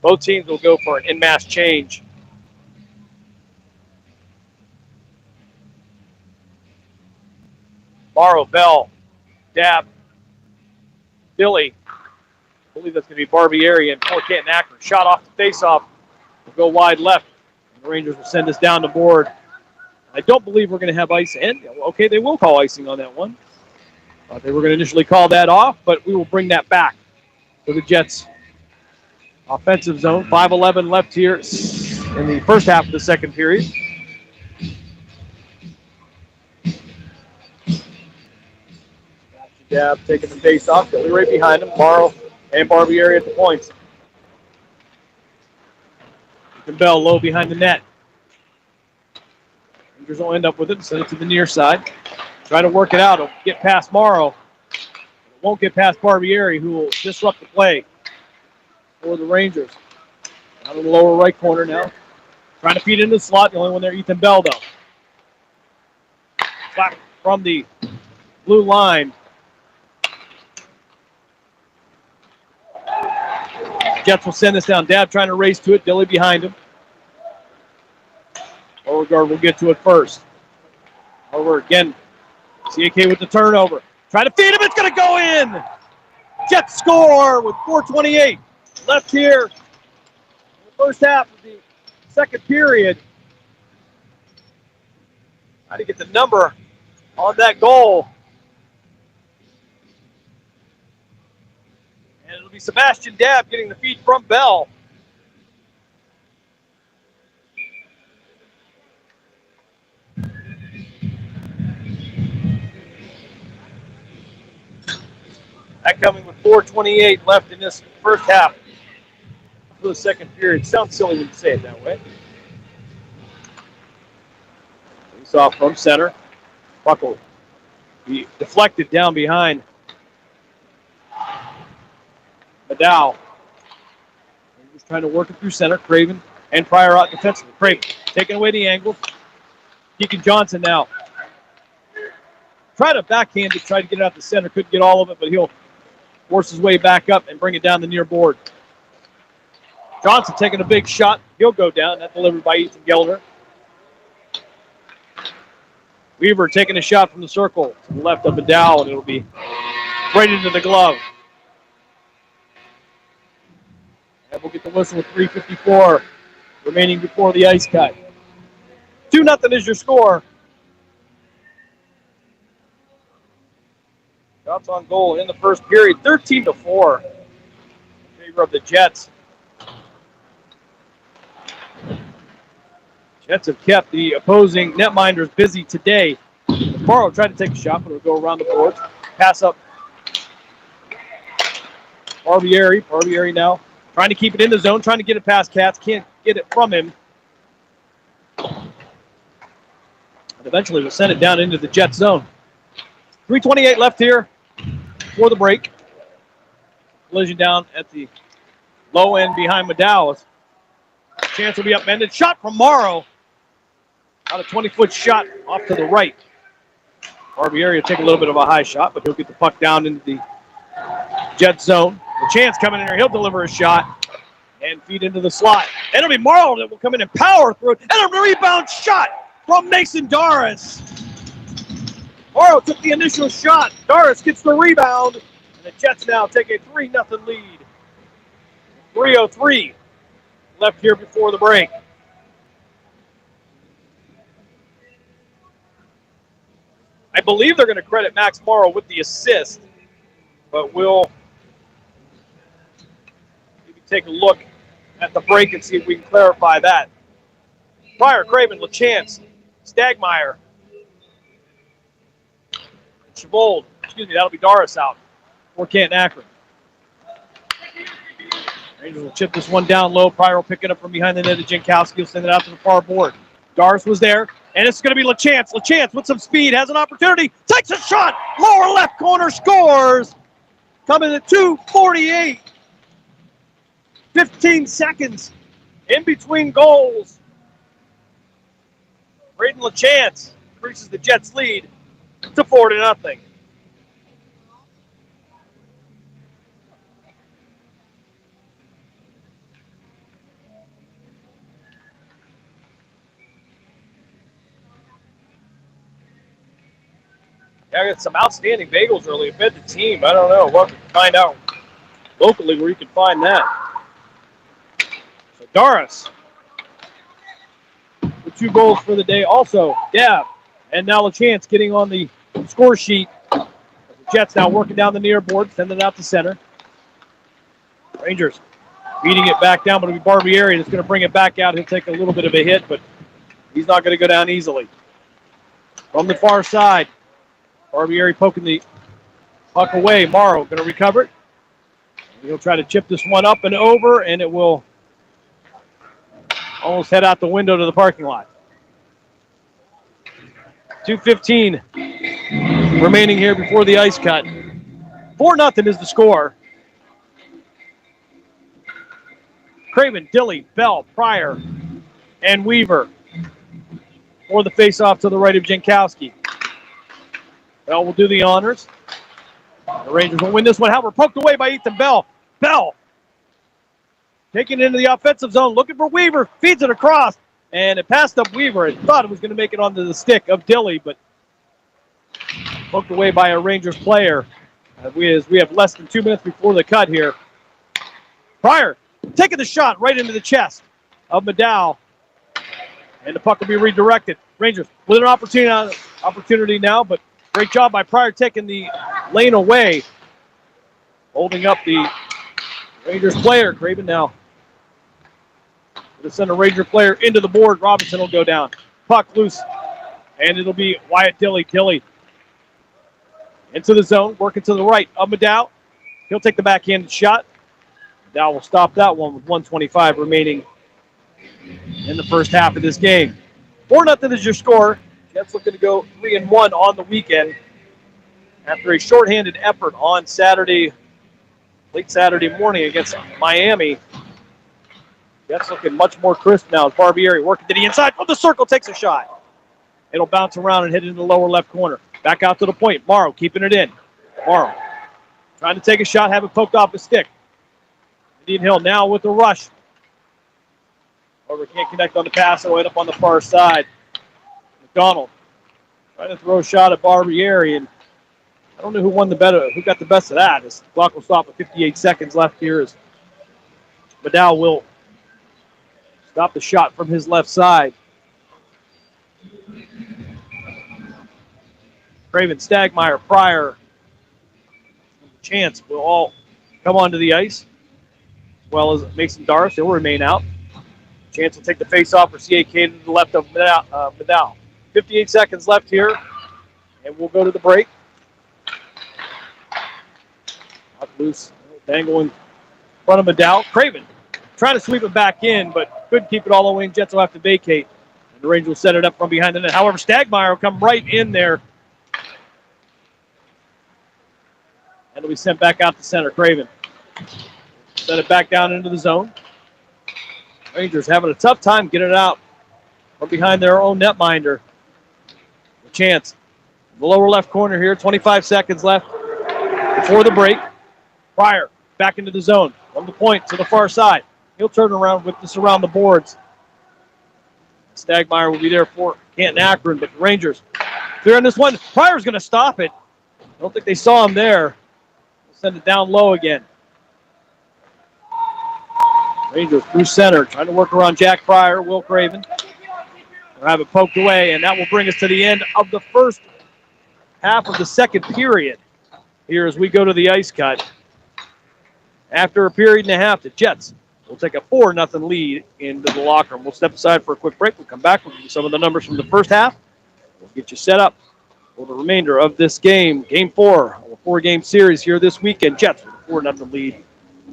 D: Both teams will go for an en masse change. Morrow, Bell, Dab, Billy. I believe that's going to be Barbieri and poor Canton Akron. Shot off the face-off. Will go wide left. The Rangers will send this down the board. I don't believe we're going to have ice. And, okay, they will call icing on that one. They were going to initially call that off, but we will bring that back to the Jets' offensive zone. 5:11 left here in the first half of the second period. Dab taking the face off. Billy right behind him. Morrow and Barbieri at the points. And Bell low behind the net. Rangers will end up with it. Send it to the near side. Try to work it out. It'll get past Morrow. It won't get past Barbieri, who will disrupt the play for the Rangers. Down in the lower right corner now. Trying to feed into the slot. The only one there, Ethan Bell, though. Back from the blue line. Jets will send this down. Dab trying to race to it. Dilly behind him. Beauregard will get to it first. Over again. CAK with the turnover. Trying to feed him. It's going to go in. Jets score with 4:28 left here in the first half of the second period. Trying to get the number on that goal. And it'll be Sebastian Dab getting the feed from Bell. That coming with 4:28 left in this first half of the second period. Sounds silly when you say it that way. Face off from center. Buckle. He deflected down behind McDowell. Just trying to work it through center. Craven and Pryor out defensively. Craven taking away the angle. Deacon Johnson now. Try to backhand it, try to get it out the center. Couldn't get all of it, but he'll force his way back up and bring it down the near board. Johnson taking a big shot. He'll go down. That delivered by Ethan Gelder. Weaver taking a shot from the circle to the left of McDowell, and it'll be right into the glove. And we'll get the whistle with 3:54 remaining before the ice cut. 2-0 is your score. Shots on goal in the first period, 13-4 in favor of the Jets. Jets have kept the opposing netminders busy today. Morrow tried to take a shot, but it'll go around the boards. Pass up. Barbieri. Barbieri now trying to keep it in the zone, trying to get it past Katz. Can't get it from him. And eventually we'll send it down into the Jet zone. 3:28 left here for the break. Collision down at the low end behind McDowell. Chance will be upended. Shot from Morrow. About a 20-foot shot off to the right. Barbieri will take a little bit of a high shot, but he'll get the puck down into the Jet zone. The Chance coming in here. He'll deliver a shot and feed into the slot. And it'll be Morrow that will come in and power through it. And a rebound shot from Mason Doris. Morrow took the initial shot. Doris gets the rebound. And the Jets now take a 3-0 lead. 3:03 left here before the break. I believe they're going to credit Max Morrow with the assist, but we'll maybe take a look at the break and see if we can clarify that. Pryor, Craven, LaChance Stagmeyer. Chavold, that'll be Doris out for Canton Akron. Rangers will chip this one down low. Pryor will pick it up from behind the net of Jankowski. Will send it out to the far board. Doris was there, and it's going to be LaChance. LaChance with some speed has an opportunity. Takes a shot. Lower left corner, scores. Coming at 2:48. 15 seconds in between goals. Braden LaChance increases the Jets' lead to 4-0. Yeah, I got some outstanding bagels early. Fed the team. I don't know. We'll have to find out locally where you can find that. So Doris with 2 goals for the day. Also, Dab. And now LaChance getting on the score sheet. The Jets now working down the near board, sending it out to center. Rangers beating it back down, but it'll be Barbieri that's going to bring it back out. He'll take a little bit of a hit, but he's not going to go down easily. From the far side, Barbieri poking the puck away. Morrow going to recover it. He'll try to chip this one up and over, and it will almost head out the window to the parking lot. 2:15 remaining here before the ice cut. 4-0 is the score. Craven, Dilly, Bell, Pryor, and Weaver for the faceoff to the right of Jankowski. Bell will do the honors. The Rangers will win this one. However, poked away by Ethan Bell. Bell taking it into the offensive zone, looking for Weaver, feeds it across, and it passed up Weaver. It thought it was going to make it onto the stick of Dilly, but poked away by a Rangers player. We have less than 2 minutes before the cut here. Pryor taking the shot right into the chest of Maddow, and the puck will be redirected. Rangers with an opportunity now, but great job by Pryor taking the lane away, holding up the Rangers player. Craven now going to send a Ranger player into the board. Robinson will go down. Puck loose, and it'll be Wyatt Dilly. Dilly into the zone, working to the right of Maddow. He'll take the backhanded shot. Maddow will stop that one with 1:25 remaining in the first half of this game. 4-0 is your score. Jets looking to go 3-1 on the weekend after a shorthanded effort on Saturday, late Saturday morning against Miami. Jets looking much more crisp now. Barbieri working to the inside from the circle, takes a shot. It'll bounce around and hit it in the lower left corner. Back out to the point. Morrow keeping it in. Morrow trying to take a shot, have it poked off his stick. Indian Hill now with the rush. However, can't connect on the pass, so up on the far side. McDonald trying to throw a shot at Barbieri, and I don't know who got the best of that. As the clock will stop with 58 seconds left here, as Maddow will stop the shot from his left side. Craven, Stagmeyer, Pryor, Chance will all come onto the ice, as well as Mason Doris. He'll remain out. Chance will take the face-off for CAK to the left of Maddow. 58 seconds left here, and we'll go to the break. Up loose, dangle in front of Maddow. Craven trying to sweep it back in, but couldn't keep it all the way in. Jets will have to vacate, and the Rangers will set it up from behind the net. However, Stagmeyer will come right in there, and it'll be sent back out to center. Craven set it back down into the zone. Rangers having a tough time getting it out from behind their own netminder. A chance. The lower left corner here, 25 seconds left before the break. Pryor back into the zone from the point to the far side. He'll turn around with this around the boards. Stagmeyer will be there for Canton Akron, but the Rangers clear on this one. Pryor's going to stop it. I don't think they saw him there. We'll send it down low again. Rangers through center, trying to work around Jack Pryor, Will Craven. They'll have it poked away, and that will bring us to the end of the first half of the second period here as we go to the ice cut. After a period and a half, the Jets We'll take a 4-0 lead into the locker room. We'll step aside for a quick break. We'll come back. We'll give you some of the numbers from the first half. We'll get you set up for the remainder of this game. Game 4 of a 4-game series here this weekend. Jets with a 4-0 lead.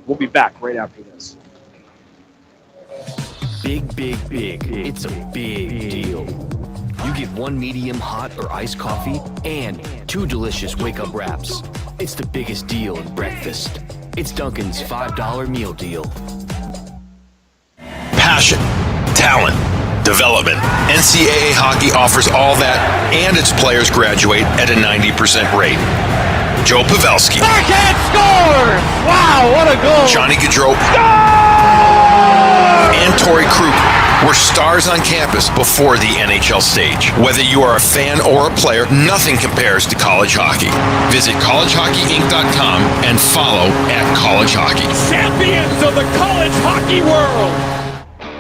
D: We'll be back right after this.
K: Big, big, big. It's a big deal. You get 1 medium hot or iced coffee and 2 delicious wake-up wraps. It's the biggest deal in breakfast. It's Dunkin's $5 meal deal.
G: Passion, talent, development. NCAA hockey offers all that, and its players graduate at a 90% rate. Joe Pavelski.
H: Backhand score! Wow, what a goal!
G: Johnny Gaudreau. And Torrey Krug were stars on campus before the NHL stage. Whether you are a fan or a player, nothing compares to college hockey. Visit collegehockeyinc.com and follow @collegehockey.
H: Champions of the college hockey world!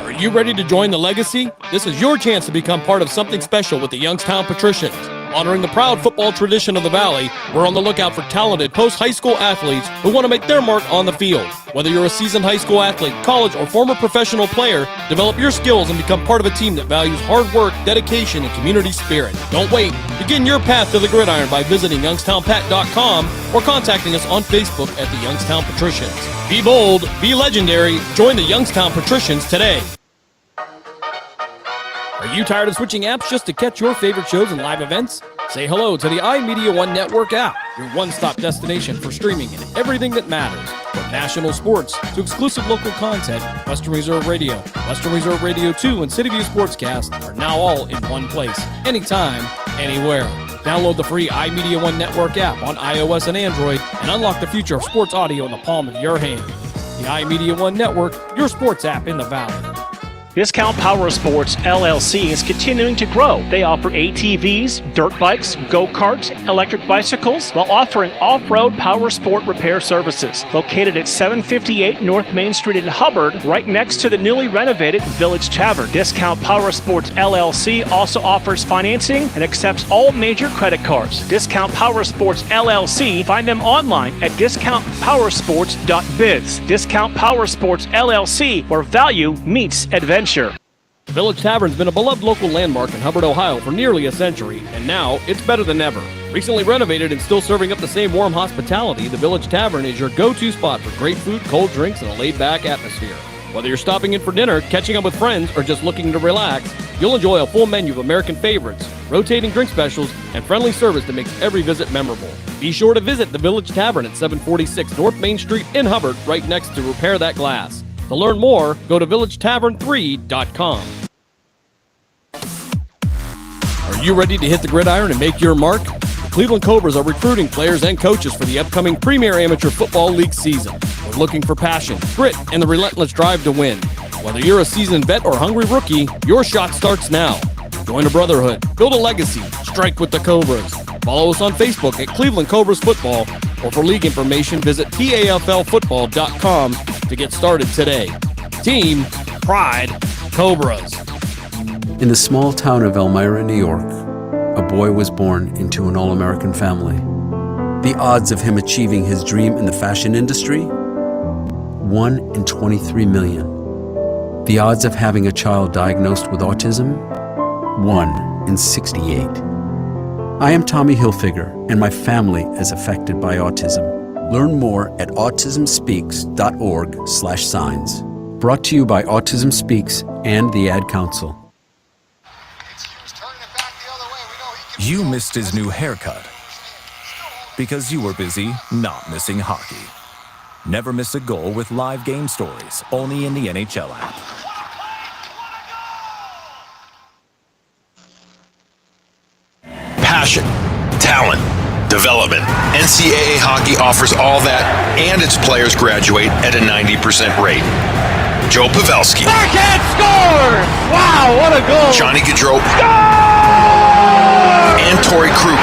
F: Are you ready to join the legacy? This is your chance to become part of something special with the Youngstown Patricians. Honoring the proud football tradition of the Valley, we're on the lookout for talented post-high school athletes who want to make their mark on the field. Whether you're a seasoned high school athlete, college, or former professional player, develop your skills and become part of a team that values hard work, dedication, and community spirit. Don't wait. Begin your path to the gridiron by visiting youngstownpat.com or contacting us on Facebook at the Youngstown Patricians. Be bold, be legendary, join the Youngstown Patricians today. Are you tired of switching apps just to catch your favorite shows and live events? Say hello to the iMedia One Network app, your one-stop destination for streaming and everything that matters. From national sports to exclusive local content, Western Reserve Radio, Western Reserve Radio 2, and City View Sportscast are now all in one place, anytime, anywhere. Download the free iMedia One Network app on iOS and Android and unlock the future of sports audio in the palm of your hand. The iMedia One Network, your sports app in the Valley.
L: Discount Power Sports LLC is continuing to grow. They offer ATVs, dirt bikes, go-karts, electric bicycles, while offering off-road power sport repair services. Located at 758 North Main Street in Hubbard, right next to the newly renovated Village Tavern. Discount Power Sports LLC also offers financing and accepts all major credit cards. Discount Power Sports LLC, find them online at discountpowersports.biz. Discount Power Sports LLC, where value meets adventure.
F: The Village Tavern's been a beloved local landmark in Hubbard, Ohio for nearly a century, and now it's better than ever. Recently renovated and still serving up the same warm hospitality, the Village Tavern is your go-to spot for great food, cold drinks, and a laid-back atmosphere. Whether you're stopping in for dinner, catching up with friends, or just looking to relax, you'll enjoy a full menu of American favorites, rotating drink specials, and friendly service that makes every visit memorable. Be sure to visit the Village Tavern at 746 North Main Street in Hubbard, right next to Repair That Glass. To learn more, go to villagetavern3.com. Are you ready to hit the gridiron and make your mark? The Cleveland Cobras are recruiting players and coaches for the upcoming Premier Amateur Football League season. We're looking for passion, grit, and the relentless drive to win. Whether you're a seasoned vet or hungry rookie, your shot starts now. Join a brotherhood, build a legacy, strike with the Cobras. Follow us on Facebook at Cleveland Cobras Football, or for league information, visit PAFLfootball.com to get started today. Team, pride, Cobras.
M: In the small town of Elmira, New York, a boy was born into an all-American family. The odds of him achieving his dream in the fashion industry? 1 in 23 million. The odds of having a child diagnosed with autism? 1 in 68. I am Tommy Hilfiger, and my family is affected by autism. Learn more at autismspeaks.org/signs. Brought to you by Autism Speaks and the Ad Council.
N: You missed his new haircut because you were busy not missing hockey. Never miss a goal with live game stories, only in the NHL app.
G: Passion, talent, development. NCAA hockey offers all that, and its players graduate at a 90% rate. Joe Pavelski.
H: Backhand score! Wow, what a goal!
G: Johnny Gaudreau. And Torrey Krug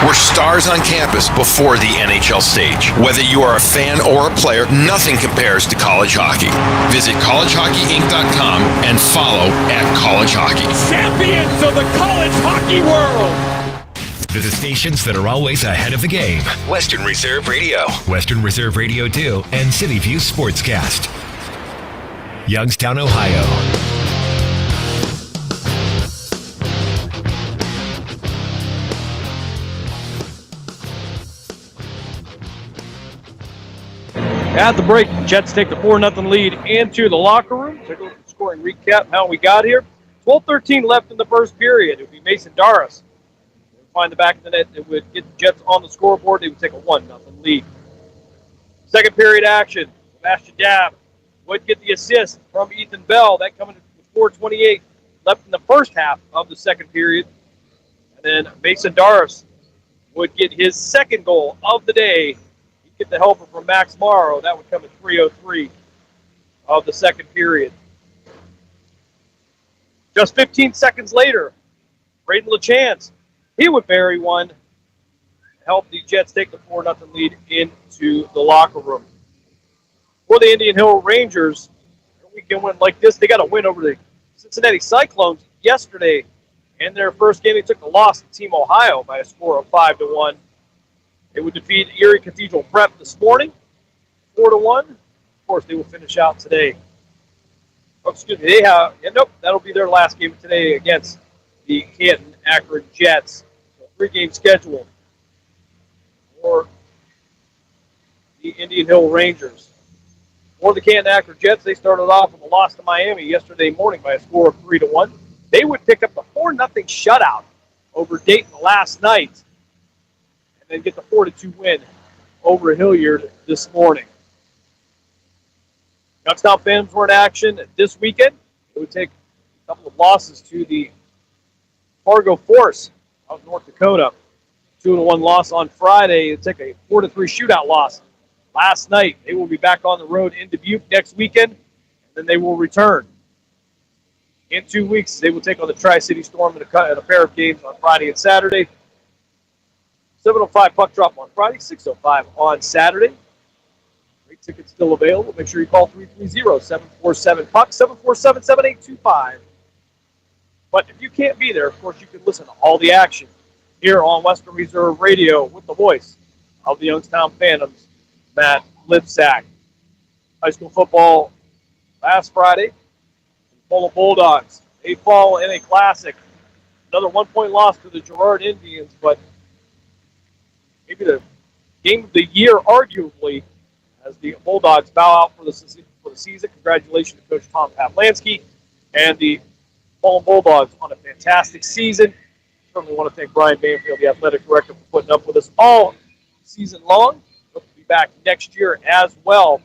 G: were stars on campus before the NHL stage. Whether you are a fan or a player, nothing compares to college hockey. Visit collegehockeyinc.com and follow @collegehockey.
H: Champions of the college hockey world!
J: The stations that are always ahead of the game.
G: Western Reserve Radio.
J: Western Reserve Radio 2 and City View Sportscast. Youngstown, Ohio.
D: At the break, Jets take the 4-0 lead into the locker room. Take a look at the scoring recap, how we got here. 12:13 left in the first period. It would be Mason Darris. They would find the back of the net. It would get the Jets on the scoreboard. They would take a 1-0 lead. Second period action. Sebastian Dabb would get the assist from Ethan Bell. That coming with 4:28 left in the first half of the second period. And then Mason Darris would get his second goal of the day. He'd get the helper from Max Morrow. That would come at 3:03 of the second period. Just 15 seconds later, Braden LaChance, he would bury one, help the Jets take the 4-0 lead into the locker room. For the Indian Hill Rangers, a weekend win like this, they got a win over the Cincinnati Cyclones yesterday. In their first game, they took the loss to Team Ohio by a score of 5-1. They would defeat Erie Cathedral Prep this morning, 4-1. Of course, they will finish out today. Oh, excuse me, that'll be their last game today against the Canton Akron Jets. So 3-game schedule for the Indian Hill Rangers. For the Canton Akron Jets, they started off with a loss to Miami yesterday morning by a score of 3-1. They would pick up the 4-0 shutout over Dayton last night and then get the 4-2 win over Hilliard this morning. Youngstown Phantoms were in action this weekend. It would take a couple of losses to the Fargo Force of North Dakota. 2-1 loss on Friday. It took a 4-3 shootout loss last night. They will be back on the road in Dubuque next weekend, and then they will return. In 2 weeks, they will take on the Tri-City Storm in a pair of games on Friday and Saturday. 7:05 puck drop on Friday, 6:05 on Saturday. Great tickets still available. Make sure you call 330-747-PUCK, 747-7825. But if you can't be there, of course, you can listen to all the action here on Western Reserve Radio with the voice of the Youngstown Phantoms, Matt Lipsack. High school football last Friday, Polo Bulldogs. They fall in a classic. Another 1-point loss to the Girard Indians, but maybe the game of the year, arguably, as the Bulldogs bow out for the season. Congratulations to Coach Tom Pavlansky and the Polo Bulldogs on a fantastic season. Certainly want to thank Brian Banfield, the athletic director, for putting up with us all season long. Hope to be back next year as well.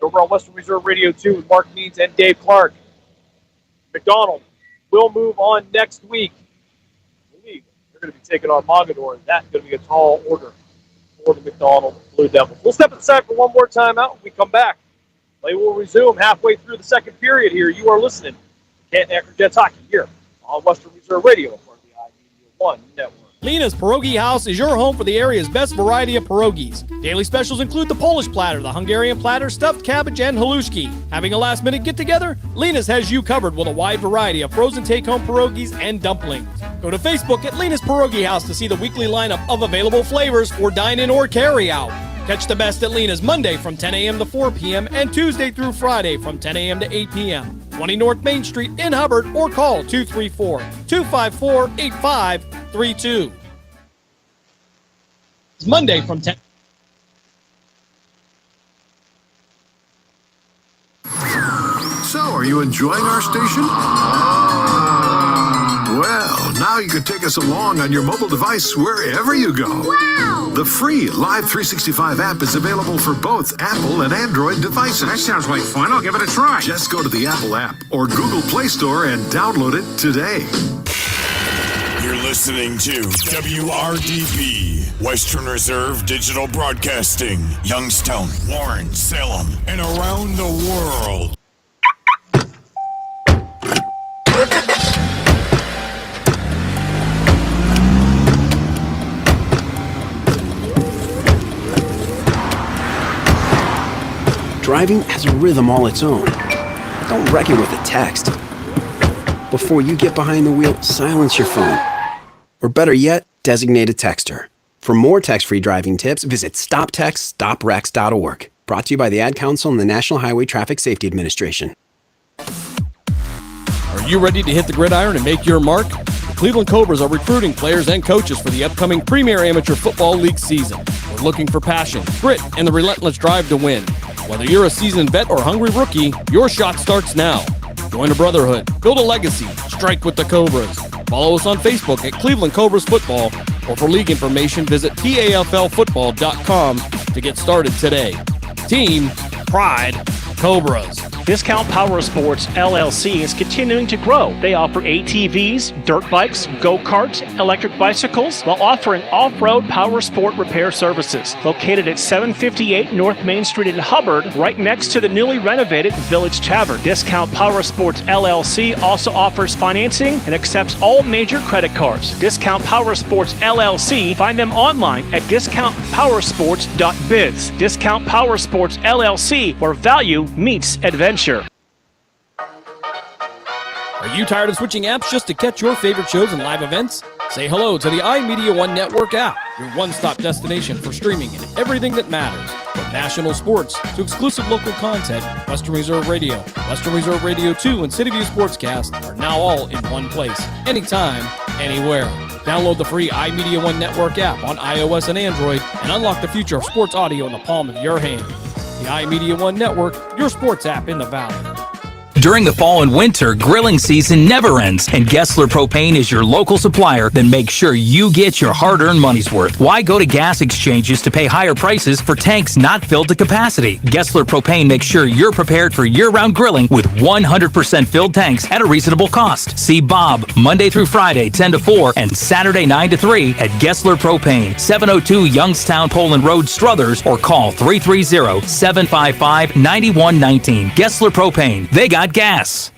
D: Over on Western Reserve Radio 2 with Mark Means and Dave Clark. McDonald will move on next week. I believe they're going to be taking on Mogador, and that's going to be a tall order for the McDonald Blue Devils. We'll step aside for one more time out. When we come back, play will resume halfway through the second period here. You are listening to Canton Akron Jets Hockey here on Western Reserve Radio for the iMedia One Network.
F: Lena's Pierogi House is your home for the area's best variety of pierogies. Daily specials include the Polish platter, the Hungarian platter, stuffed cabbage, and halushki. Having a last-minute get-together? Lena's has you covered with a wide variety of frozen take-home pierogies and dumplings. Go to Facebook at Lena's Pierogi House to see the weekly lineup of available flavors for dine-in or carry-out. Catch the best at Lena's Monday from 10 a.m. to 4 p.m. and Tuesday through Friday from 10 a.m. to 8 p.m. 20 North Main Street in Hubbard, or call 234-254-8532. It's Monday from 10.
O: So, are you enjoying our station? Well, now you can take us along on your mobile device wherever you go.
P: Wow!
O: The free Live 365 app is available for both Apple and Android devices.
P: That sounds like fun. I'll give it a try.
O: Just go to the Apple app or Google Play Store and download it today.
Q: You're listening to WRDB, Western Reserve Digital Broadcasting, Youngstown, Warren, Salem, and around the world.
R: Driving has a rhythm all its own. Don't wreck it with a text. Before you get behind the wheel, silence your phone. Or better yet, designate a texter. For more text-free driving tips, visit stoptextstoprex.org. Brought to you by the Ad Council and the National Highway Traffic Safety Administration.
F: Are you ready to hit the gridiron and make your mark? The Cleveland Cobras are recruiting players and coaches for the upcoming Premier Amateur Football League season. We're looking for passion, grit, and the relentless drive to win. Whether you're a seasoned vet or hungry rookie, your shot starts now. Join a brotherhood, build a legacy, strike with the Cobras. Follow us on Facebook at Cleveland Cobras Football, or for league information, visit PAFLfootball.com to get started today. Team Pride Cobras.
L: Discount Power Sports LLC is continuing to grow. They offer ATVs, dirt bikes, go-karts, electric bicycles, while offering off-road power sport repair services. Located at 758 North Main Street in Hubbard, right next to the newly renovated Village Tavern. Discount Power Sports LLC also offers financing and accepts all major credit cards. Discount Power Sports LLC, find them online at discountpowersports.biz. Discount Power Sports LLC, where value meets adventure.
F: Are you tired of switching apps just to catch your favorite shows and live events? Say hello to the iMedia One Network app, your one-stop destination for streaming and everything that matters. From national sports to exclusive local content, Western Reserve Radio, Western Reserve Radio 2, and City View Sportscast are now all in one place, anytime, anywhere. Download the free iMedia One Network app on iOS and Android and unlock the future of sports audio in the palm of your hand. The iMedia One Network, your sports app in the Valley.
E: During the fall and winter, grilling season never ends, and Gessler Propane is your local supplier. Then make sure you get your hard-earned money's worth. Why go to gas exchanges to pay higher prices for tanks not filled to capacity? Gessler Propane makes sure you're prepared for year-round grilling with 100% filled tanks at a reasonable cost. See Bob Monday through Friday, 10 to 4, and Saturday, 9 to 3 at Gessler Propane, 702 Youngstown Poland Road, Struthers, or call 330-755-9119. Gessler Propane. They got gas.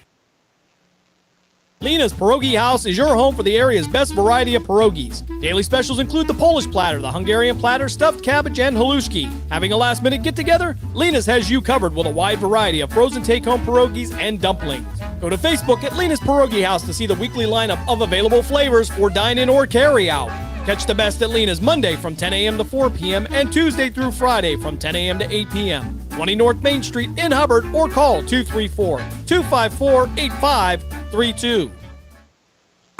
F: Lena's Pierogi House is your home for the area's best variety of pierogies. Daily specials include the Polish platter, the Hungarian platter, stuffed cabbage, and halushki. Having a last-minute get-together? Lena's has you covered with a wide variety of frozen take-home pierogies and dumplings. Go to Facebook at Lena's Pierogi House to see the weekly lineup of available flavors for dine-in or carry-out. Catch the best at Lena's Monday from 10 a.m. to 4 p.m. and Tuesday through Friday from 10 a.m. to 8 p.m. 20 North Main Street in Hubbard, or call 234-254-8532.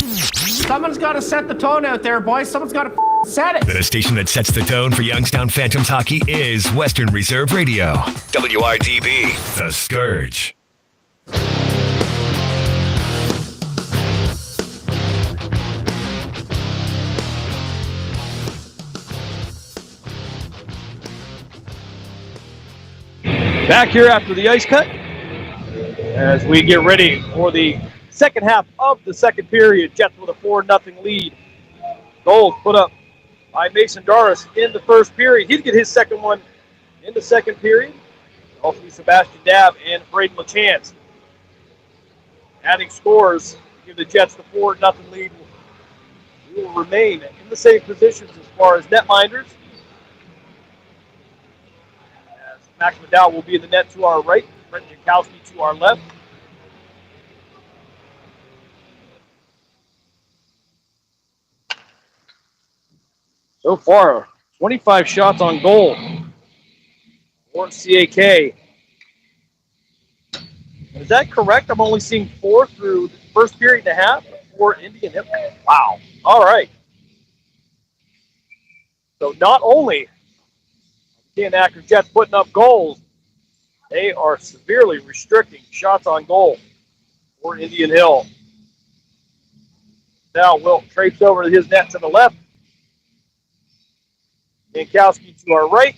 I: Someone's got to set the tone out there, boys. Someone's got to set it.
J: The station that sets the tone for Youngstown Phantoms hockey is Western Reserve Radio. WRDB, The Scourge.
D: Back here after the ice cut as we get ready for the second half of the second period. Jets with a 4-0 lead. Goals put up by Mason Doris in the first period. He'd get his second one in the second period. Also Sebastian Dabb and Braden LaChance. Adding scores to give the Jets the 4-0 lead. We will remain in the same positions as far as netminders. Max McDowell will be in the net to our right. Brent Jankowski to our left. So far, 25 shots on goal for CAK. Is that correct? I'm only seeing 4 through the first period and a half for Indian Hill. Wow. All right. So not only and Akron Jets putting up goals, they are severely restricting shots on goal for Indian Hill. Now Wilt traipses over to his net to the left. Jankowski to our right.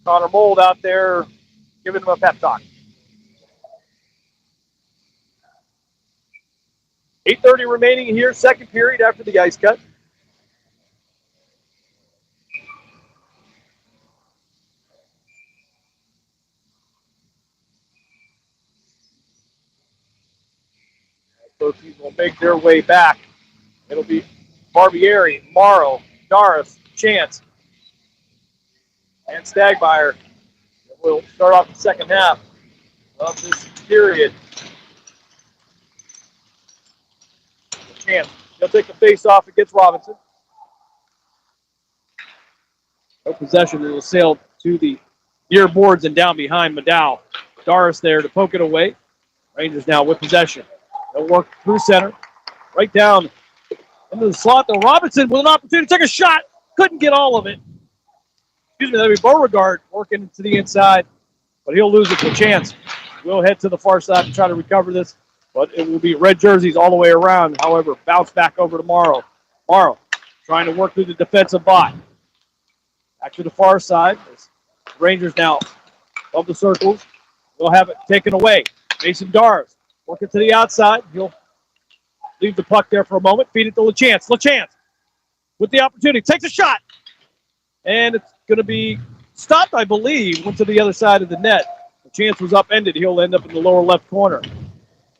D: Connor Mold out there giving him a pep talk. 8:30 remaining here, second period after the ice cut. Those teams will make their way back. It'll be Barbieri, Morrow, Doris, Chance, and Stagmeyer. We'll start off the second half of this period. Chance, he'll take the face off against Robinson. No possession, it will sail to the near boards and down behind Maddow. Doris there to poke it away. Rangers now with possession. They'll work through center. Right down into the slot. Though Robinson with an opportunity to take a shot. Couldn't get all of it. Excuse me, that'll be Beauregard working to the inside. But he'll lose it to a chance. We'll head to the far side to try to recover this. But it will be red jerseys all the way around. However, bounce back over to Morrow. Morrow trying to work through the defensive bot. Back to the far side. Rangers now above the circles. They'll have it taken away. Mason Dars working to the outside. He'll leave the puck there for a moment. Feed it to LaChance. LaChance with the opportunity. Takes a shot. And it's going to be stopped, I believe. Went to the other side of the net. LaChance was upended. He'll end up in the lower left corner.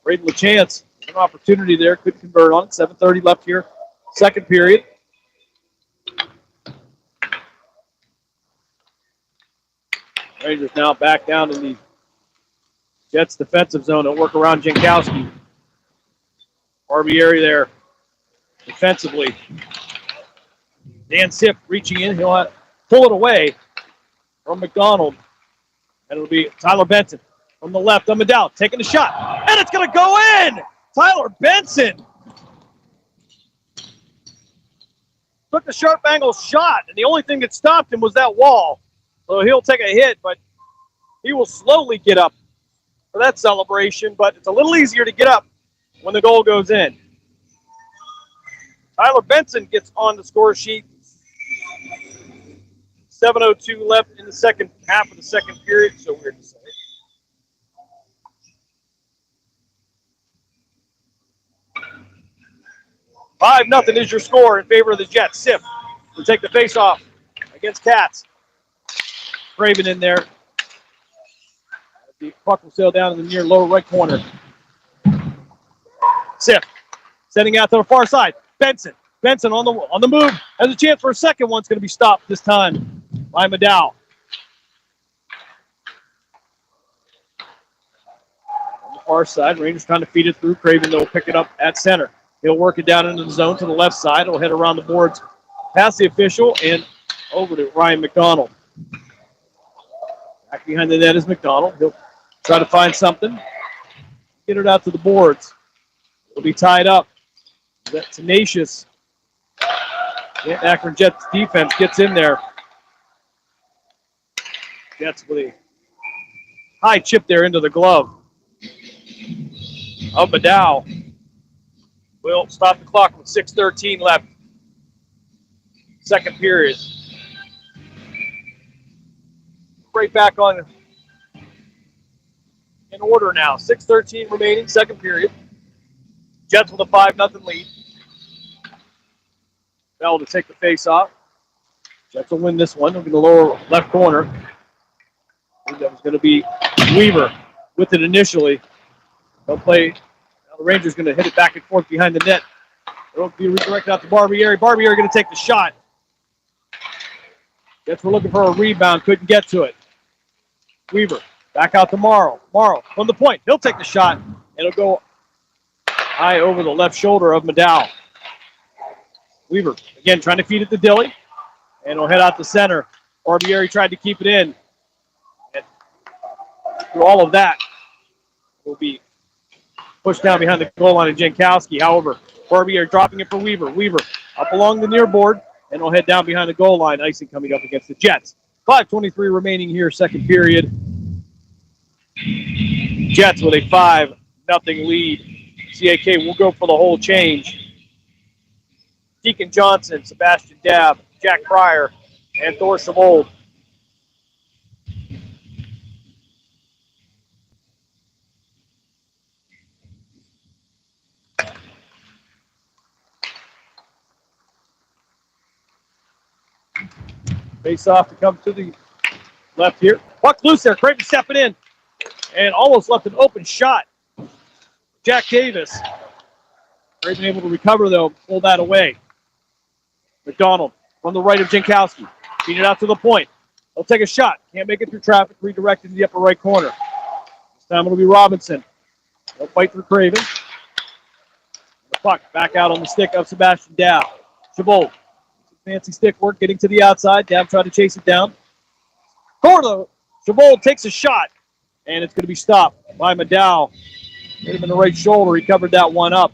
D: Braden LaChance, an opportunity there. Couldn't convert on it. 7:30 left here. Second period. Rangers now back down in the Jets defensive zone. They'll work around Jankowski. Barbieri there defensively. Dan Sipp reaching in. He'll pull it away from McDonald. And it'll be Tyler Benson from the left. Medal taking the shot. And it's going to go in! Tyler Benson took the sharp angle shot. And the only thing that stopped him was that wall. So he'll take a hit, but he will slowly get up for that celebration. But it's a little easier to get up when the goal goes in. Tyler Benson gets on the score sheet. 7:02 left in the second half of the second period. So weird to say. Five nothing is your score in favor of the Jets. Sipp will take the face-off against Katz. Craven in there. The puck will sail down in the near lower right corner. Sipp sending out to the far side. Benson on the move. Has a chance for a second one. It's going to be stopped this time by Medal. On the far side, Rangers trying to feed it through. Craven, they'll pick it up at center. He'll work it down into the zone to the left side. It'll head around the boards past the official and over to Ryan McDonald. Back behind the net is McDonald. He'll try to find something. Get it out to the boards. It'll be tied up. That tenacious Akron Jets defense gets in there. Jets with a high chip there into the glove of Medal. Will stop the clock with 6:13 left. Second period. Right back on in order now. 6:13 remaining, second period. Jets with a 5-0 lead. Bell to take the face off. Jets will win this one. It'll be the lower left corner. I think that was going to be Weaver with it initially. They'll play. Now the Rangers going to hit it back and forth behind the net. It'll be redirected out to Barbieri. Barbieri going to take the shot. Jets were looking for a rebound. Couldn't get to it. Weaver back out to Morrow. Morrow from the point. He'll take the shot. It'll go high over the left shoulder of Medal. Weaver, again, trying to feed it to Dilly. And it'll head out to center. Barbieri tried to keep it in. And through all of that, will be pushed down behind the goal line of Jankowski. However, Barbieri dropping it for Weaver. Weaver up along the near board. And it'll head down behind the goal line. Icing coming up against the Jets. 5:23 remaining here, second period. Jets with a 5-0 lead. CAK will go for the whole change. Deacon Johnson, Sebastian Dabb, Jack Pryor, and Thor Schavold. Face off to come to the left here. Puck loose there. Craven stepping in and almost left an open shot. Jack Davis. Craven able to recover, though, pull that away. McDonald from the right of Jankowski. Feed it out to the point. He'll take a shot. Can't make it through traffic. Redirected to the upper right corner. This time it'll be Robinson. He'll fight through Craven. The puck back out on the stick of Sebastian Dabb. Schavold. Fancy stick work getting to the outside. Dabb tried to chase it down. Cordo. Schavold takes a shot. And it's going to be stopped by Medal. Hit him in the right shoulder. He covered that one up.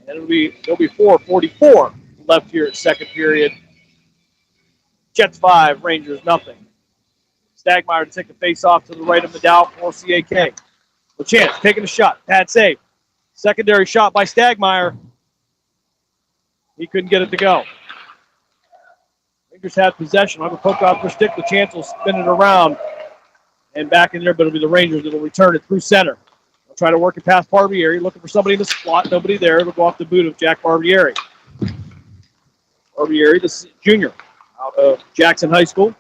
D: And it'll be 4:44 left here at second period. Jets 5, Rangers nothing. Stagmeyer to take the face off to the right of Medal for CAK. LeChance taking a shot. Pad save. Secondary shot by Stagmeyer. He couldn't get it to go. Rangers have possession. On the poke off for stick. LeChance will spin it around and back in there, but it'll be the Rangers that will return it through center. They'll try to work it past Barbieri, looking for somebody in the slot. Nobody there. It'll go off the boot of Jack Barbieri. Barbieri, the junior out of Jackson High School.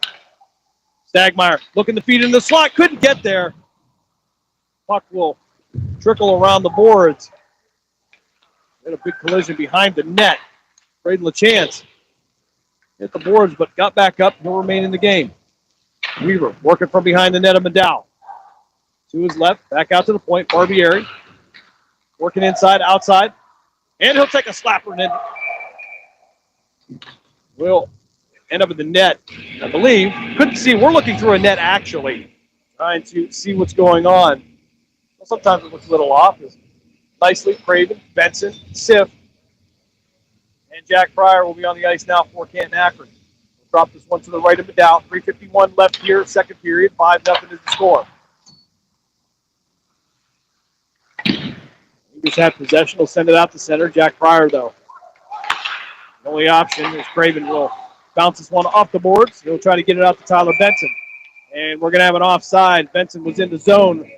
D: Stagmeyer looking to feed in the slot. Couldn't get there. Puck will trickle around the boards. Had a big collision behind the net. Braden LeChance hit the boards, but got back up. He'll remain in the game. Weaver working from behind the net of Medal. To his left, back out to the point. Barbieri working inside, outside. And he'll take a slapper and then will end up in the net, I believe. Couldn't see. We're looking through a net, actually, trying to see what's going on. Well, sometimes it looks a little off. It's nicely, Craven, Benson, Siff, and Jack Pryor will be on the ice now for Canton Akron. We'll drop this one to the right of Medal. 3:51 left here, second period. 5-0 is the score. Rangers have possession. Will send it out to center. Jack Pryor, though. The only option is Craven will bounce this one off the boards. He'll try to get it out to Tyler Benson. And we're going to have an offside. Benson was in the zone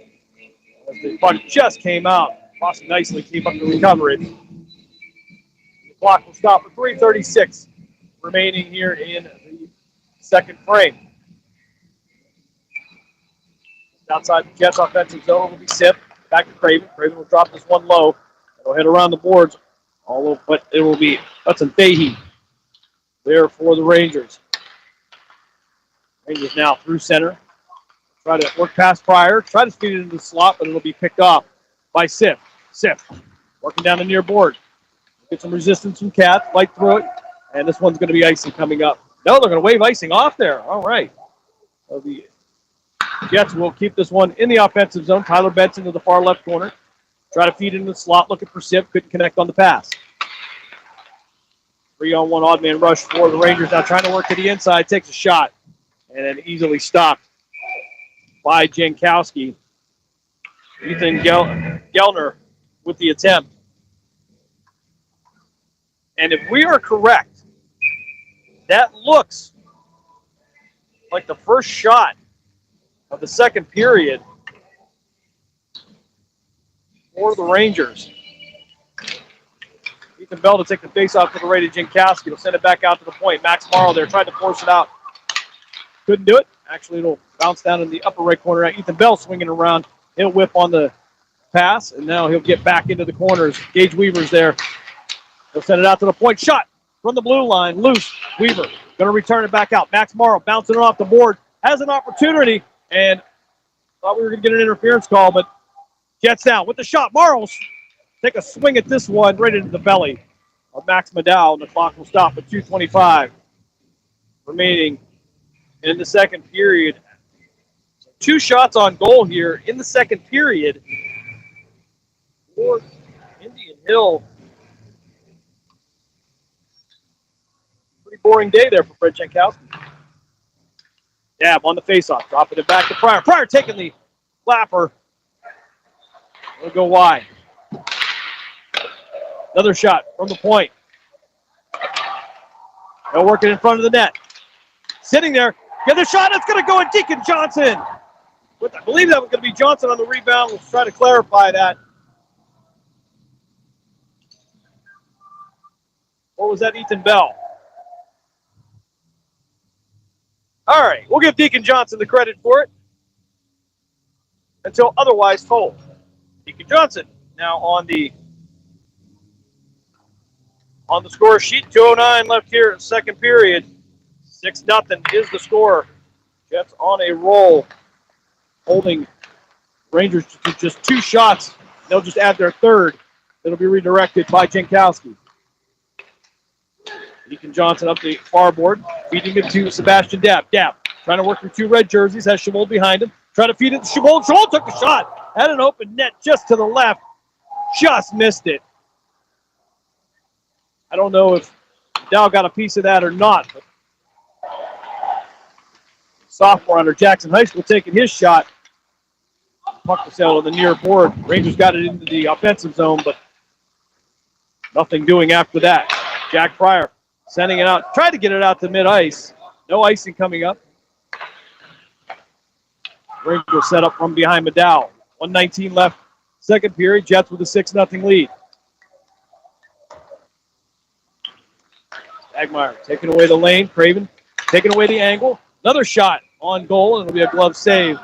D: as the puck just came out. Boston nicely came up to recover it. The clock will stop for 3:36 remaining here in the second frame. Outside the Jets offensive zone will be Sipp. Back to Craven. Craven will drop this one low. It'll hit around the boards. But it will be Hudson Fahey there for the Rangers. Rangers now through center. Try to work past Pryor. Try to speed it into the slot, but it'll be picked off by Siff. Siff working down the near board. Get some resistance from Cat. Fight through it. And this one's going to be icing coming up. No, they're going to wave icing off there. All right. So the Jets will keep this one in the offensive zone. Tyler Benson to the far left corner. Try to feed into the slot, looking for Sipp. Couldn't connect on the pass. 3-on-1 odd man rush for the Rangers. Now trying to work to the inside. Takes a shot. And then easily stopped by Jankowski. Ethan Gellner with the attempt. And if we are correct, that looks like the first shot of the second period for the Rangers. Ethan Bell to take the face-off to the right of Jankowski. He'll send it back out to the point. Max Morrow there tried to force it out. Couldn't do it. Actually, it'll bounce down in the upper right corner. Ethan Bell swinging around. He'll whip on the pass, and now he'll get back into the corners. Gage Weaver's there. He'll send it out to the point. Shot from the blue line. Loose. Weaver going to return it back out. Max Morrow bouncing it off the board. Has an opportunity, and thought we were going to get an interference call, but Jets down with the shot. Morrow take a swing at this one right into the belly of Max Medal, and the clock will stop at 2:25 remaining in the second period. So 2 shots on goal here in the second period for Indian Hill. Pretty boring day there for Fred Jankowski. Dab on the faceoff, dropping it back to Pryor. Pryor taking the flapper. It'll go wide. Another shot from the point. They'll work it in front of the net. Sitting there. Get the shot. It's going to go at Deacon Johnson. I believe that was going to be Johnson on the rebound. We'll try to clarify that. Or was that Ethan Bell? All right. We'll give Deacon Johnson the credit for it until otherwise told. Deacon Johnson now on the score sheet. 2:09 left here in second period. 6-0 is the score. Jets on a roll, holding Rangers to just 2 shots. They'll just add their third. It'll be redirected by Jankowski. Deacon Johnson up the far board, feeding it to Sebastian Dab. Dab trying to work through 2 red jerseys, has Schmold behind him. Trying to feed it to Schmold. Schmold took the shot Had an open net just to the left. Just missed it. I don't know if Dow got a piece of that or not. But sophomore under Jackson High School taking his shot. Puck was out on the near board. Rangers got it into the offensive zone, but nothing doing after that. Jack Pryor sending it out. Tried to get it out to mid-ice. No icing coming up. Rangers set up from behind Maddow. 1:19 left. Second period. Jets with a 6-0 lead. Stagmeyer taking away the lane. Craven taking away the angle. Another shot on goal, and it'll be a glove save.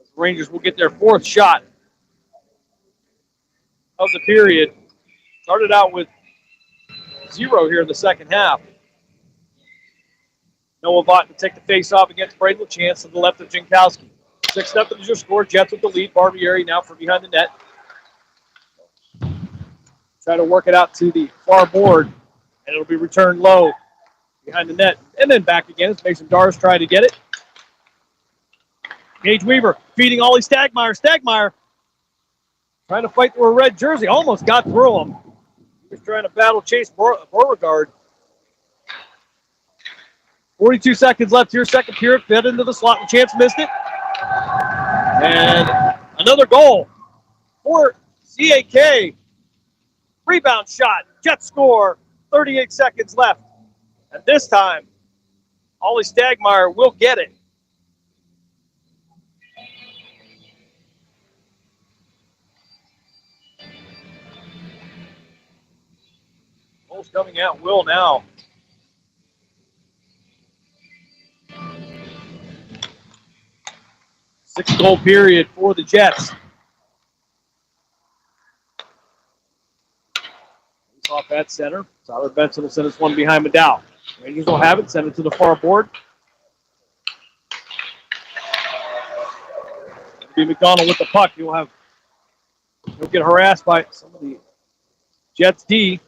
D: As the Rangers will get their fourth shot of the period. Started out with 0 here in the second half. Noah Vaughn to take the face-off against Bradley. Chance to the left of Jankowski. 6-0 is your score. Jets with the lead. Barbieri now from behind the net. Try to work it out to the far board, and it'll be returned low behind the net. And then back again as Mason Dars trying to get it. Gage Weaver feeding Ollie Stagmeyer. Stagmeyer trying to fight through a red jersey. Almost got through him. He was trying to battle Chase Beauregard. 42 seconds left here. Second period. Fed into the slot, and Chance missed it. And another goal for CAK. Rebound shot. Jets score. 38 seconds left. And this time, Ollie Stagmeyer will get it. Goals coming out. Will now. Six-goal period for the Jets. He's off at center. Tyler Benson will send this one behind Maddow. Rangers will have it. Send it to the far board. It'll be McDonald with the puck. He'll get harassed by some of the Jets D,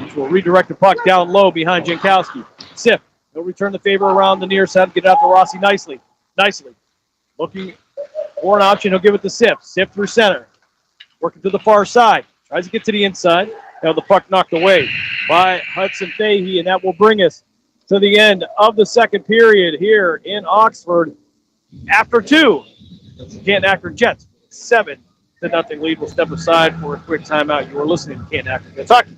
D: which will redirect the puck down low behind Jankowski. Sif. He'll return the favor around the near side. Get it out to Rossi nicely. Looking for an option. He'll give it to Sif. Sif through center. Working to the far side. Tries to get to the inside. Now the puck knocked away by Hudson Fahey, and that will bring us to the end of the second period here in Oxford. After 2, the Canton Akron Jets 7-0 lead. We'll step aside for a quick timeout. You are listening to Canton Akron Jets Hockey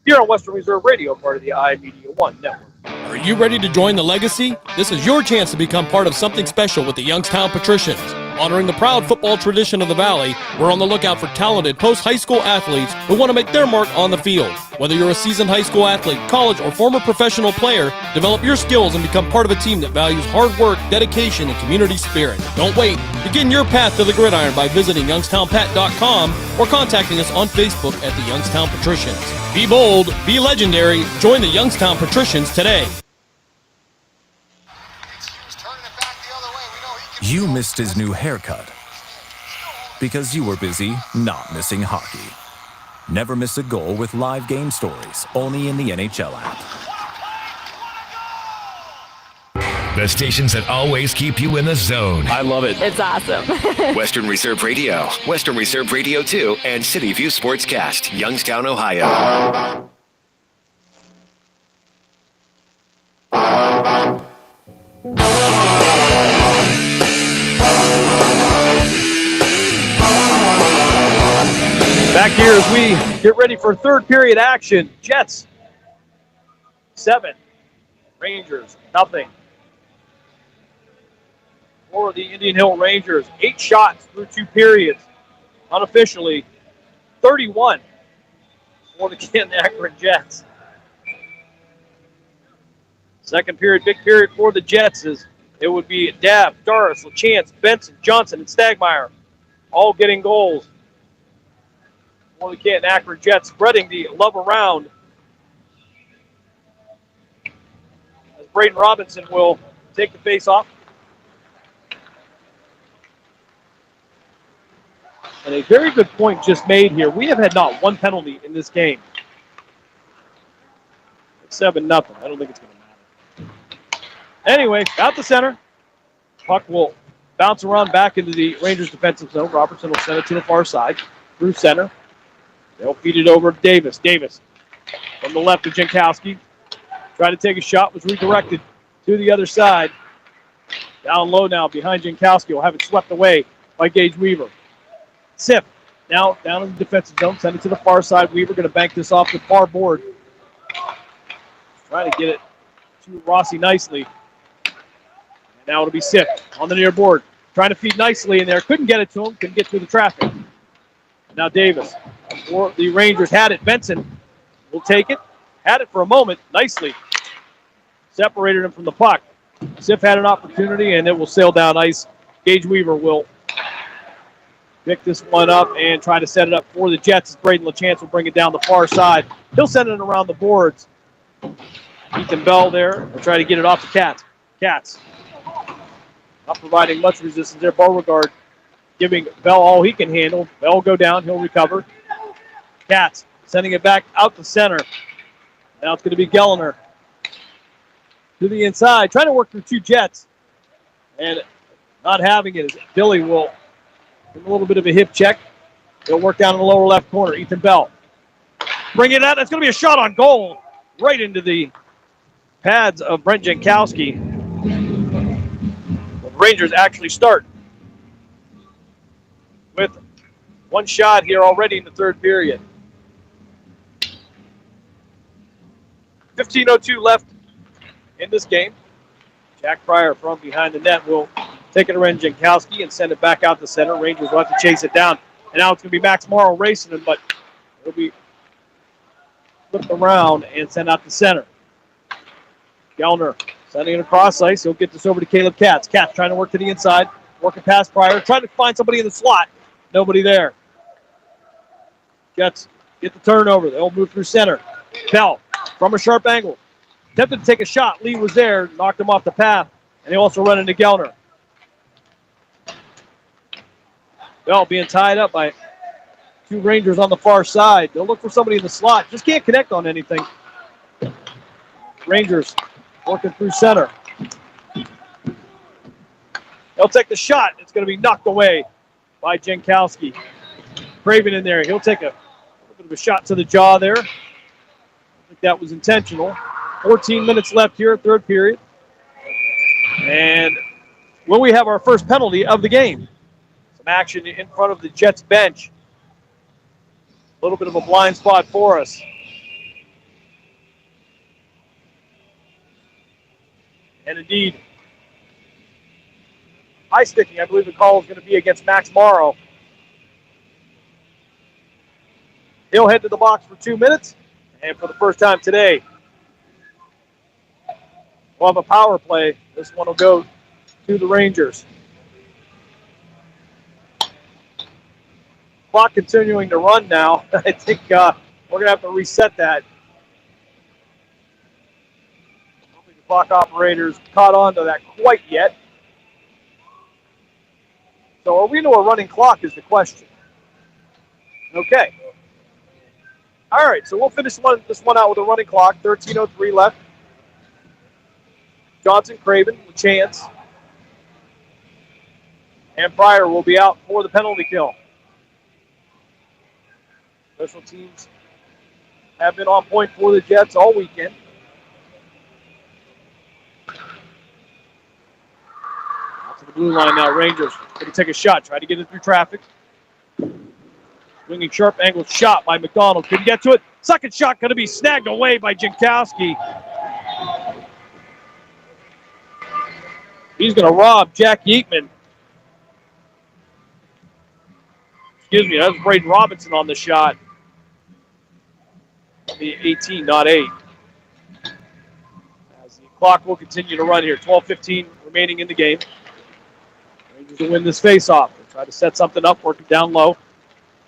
D: here on Western Reserve Radio, part of the iMedia One Network.
F: Are you ready to join the legacy? This is your chance to become part of something special with the Youngstown Patricians. Honoring the proud football tradition of the Valley, we're on the lookout for talented post-high school athletes who want to make their mark on the field. Whether you're a seasoned high school athlete, college, or former professional player, develop your skills and become part of a team that values hard work, dedication, and community spirit. Don't wait. Begin your path to the gridiron by visiting youngstownpat.com or contacting us on Facebook at the Youngstown Patricians. Be bold, be legendary, join the Youngstown Patricians today.
N: You missed his new haircut because you were busy not missing hockey. Never miss a goal with live game stories, only in the NHL app.
J: The stations that always keep you in the zone.
S: I love it.
T: It's awesome.
S: Western Reserve Radio, Western Reserve Radio 2, and City View Sportscast, Youngstown, Ohio.
D: Back here as we get ready for third period action. Jets 7, Rangers nothing. For the Indian Hill Rangers, 8 shots through 2 periods. Unofficially, 31 for the Canton Akron Jets. Second period, big period for the Jets is it would be Dabb, Doris, LaChance, Benson, Johnson, and Stagmeyer all getting goals. For the Canton Akron Jets, spreading the love around. As Braden Robinson will take the face off. And a very good point just made here. We have had not one penalty in this game. It's 7-0. I don't think it's going to matter. Anyway, out the center. Puck will bounce around back into the Rangers defensive zone. Robertson will send it to the far side through center. They'll feed it over to Davis. Davis from the left to Jankowski. Tried to take a shot, was redirected to the other side. Down low now behind Jankowski. Will have it swept away by Gage Weaver. Sip now down in the defensive zone. Send it to the far side. Weaver going to bank this off the far board. Trying to get it to Rossi nicely. And now it'll be Sip on the near board. Trying to feed nicely in there. Couldn't get it to him. Couldn't get through the traffic. Now Davis. The Rangers had it. Benson will take it. Had it for a moment. Nicely. Separated him from the puck. Sip had an opportunity, and it will sail down ice. Gage Weaver will pick this one up and try to set it up for the Jets. As Braden LaChance will bring it down the far side. He'll send it around the boards. Ethan Bell there will try to get it off the Cats. Cats not providing much resistance there. Beauregard giving Bell all he can handle. Bell will go down. He'll recover. Cats sending it back out the center. Now it's going to be Gellner to the inside, trying to work through two Jets. And not having it, Billy will give a little bit of a hip check. He'll work down in the lower left corner. Ethan Bell. Bring it out. That's going to be a shot on goal right into the pads of Brent Jankowski. The Rangers actually start with one shot here already in the third period. 15:02 left in this game. Jack Pryor from behind the net will take it around Jankowski and send it back out the center. Rangers will have to chase it down. And now it's going to be Max Morrow racing him, but it'll be flipped around and sent out the center. Gellner sending it across ice. He'll get this over to Caleb Katz. Katz trying to work to the inside, working past Pryor, trying to find somebody in the slot. Nobody there. Jets get the turnover. They'll move through center. Bell from a sharp angle. Attempted to take a shot. Lee was there, knocked him off the path, and they also run into Gellner. Bell being tied up by two Rangers on the far side. They'll look for somebody in the slot. Just can't connect on anything. Rangers working through center. They'll take the shot. It's going to be knocked away by Jankowski. Craven in there. He'll take a little bit of a shot to the jaw there. I think that was intentional. 14 minutes left here, third period. And will we have our first penalty of the game? Some action in front of the Jets bench. A little bit of a blind spot for us. And indeed, high sticking, I believe the call is going to be against Max Morrow. He'll head to the box for 2 minutes. And for the first time today, we'll have a power play. This one will go to the Rangers. Clock continuing to run now. I think we're going to have to reset that. I don't think the clock operators caught on to that quite yet. So are we into a running clock is the question. Okay. All right, so we'll finish this one out with a running clock. 13:03 left. Johnson, Craven, LaChance, and Pryor will be out for the penalty kill. Special teams have been on point for the Jets all weekend. Out to the blue line now. Rangers going to take a shot. Try to get it through traffic. Swinging sharp angled shot by McDonald. Couldn't get to it. Second shot going to be snagged away by Jankowski. He's going to rob Jack Yeatman. Excuse me, that was Braden Robinson on the shot. The 18, not 8. As the clock will continue to run here. 12:15 remaining in the game. Rangers will win this faceoff. They'll try to set something up, work it down low.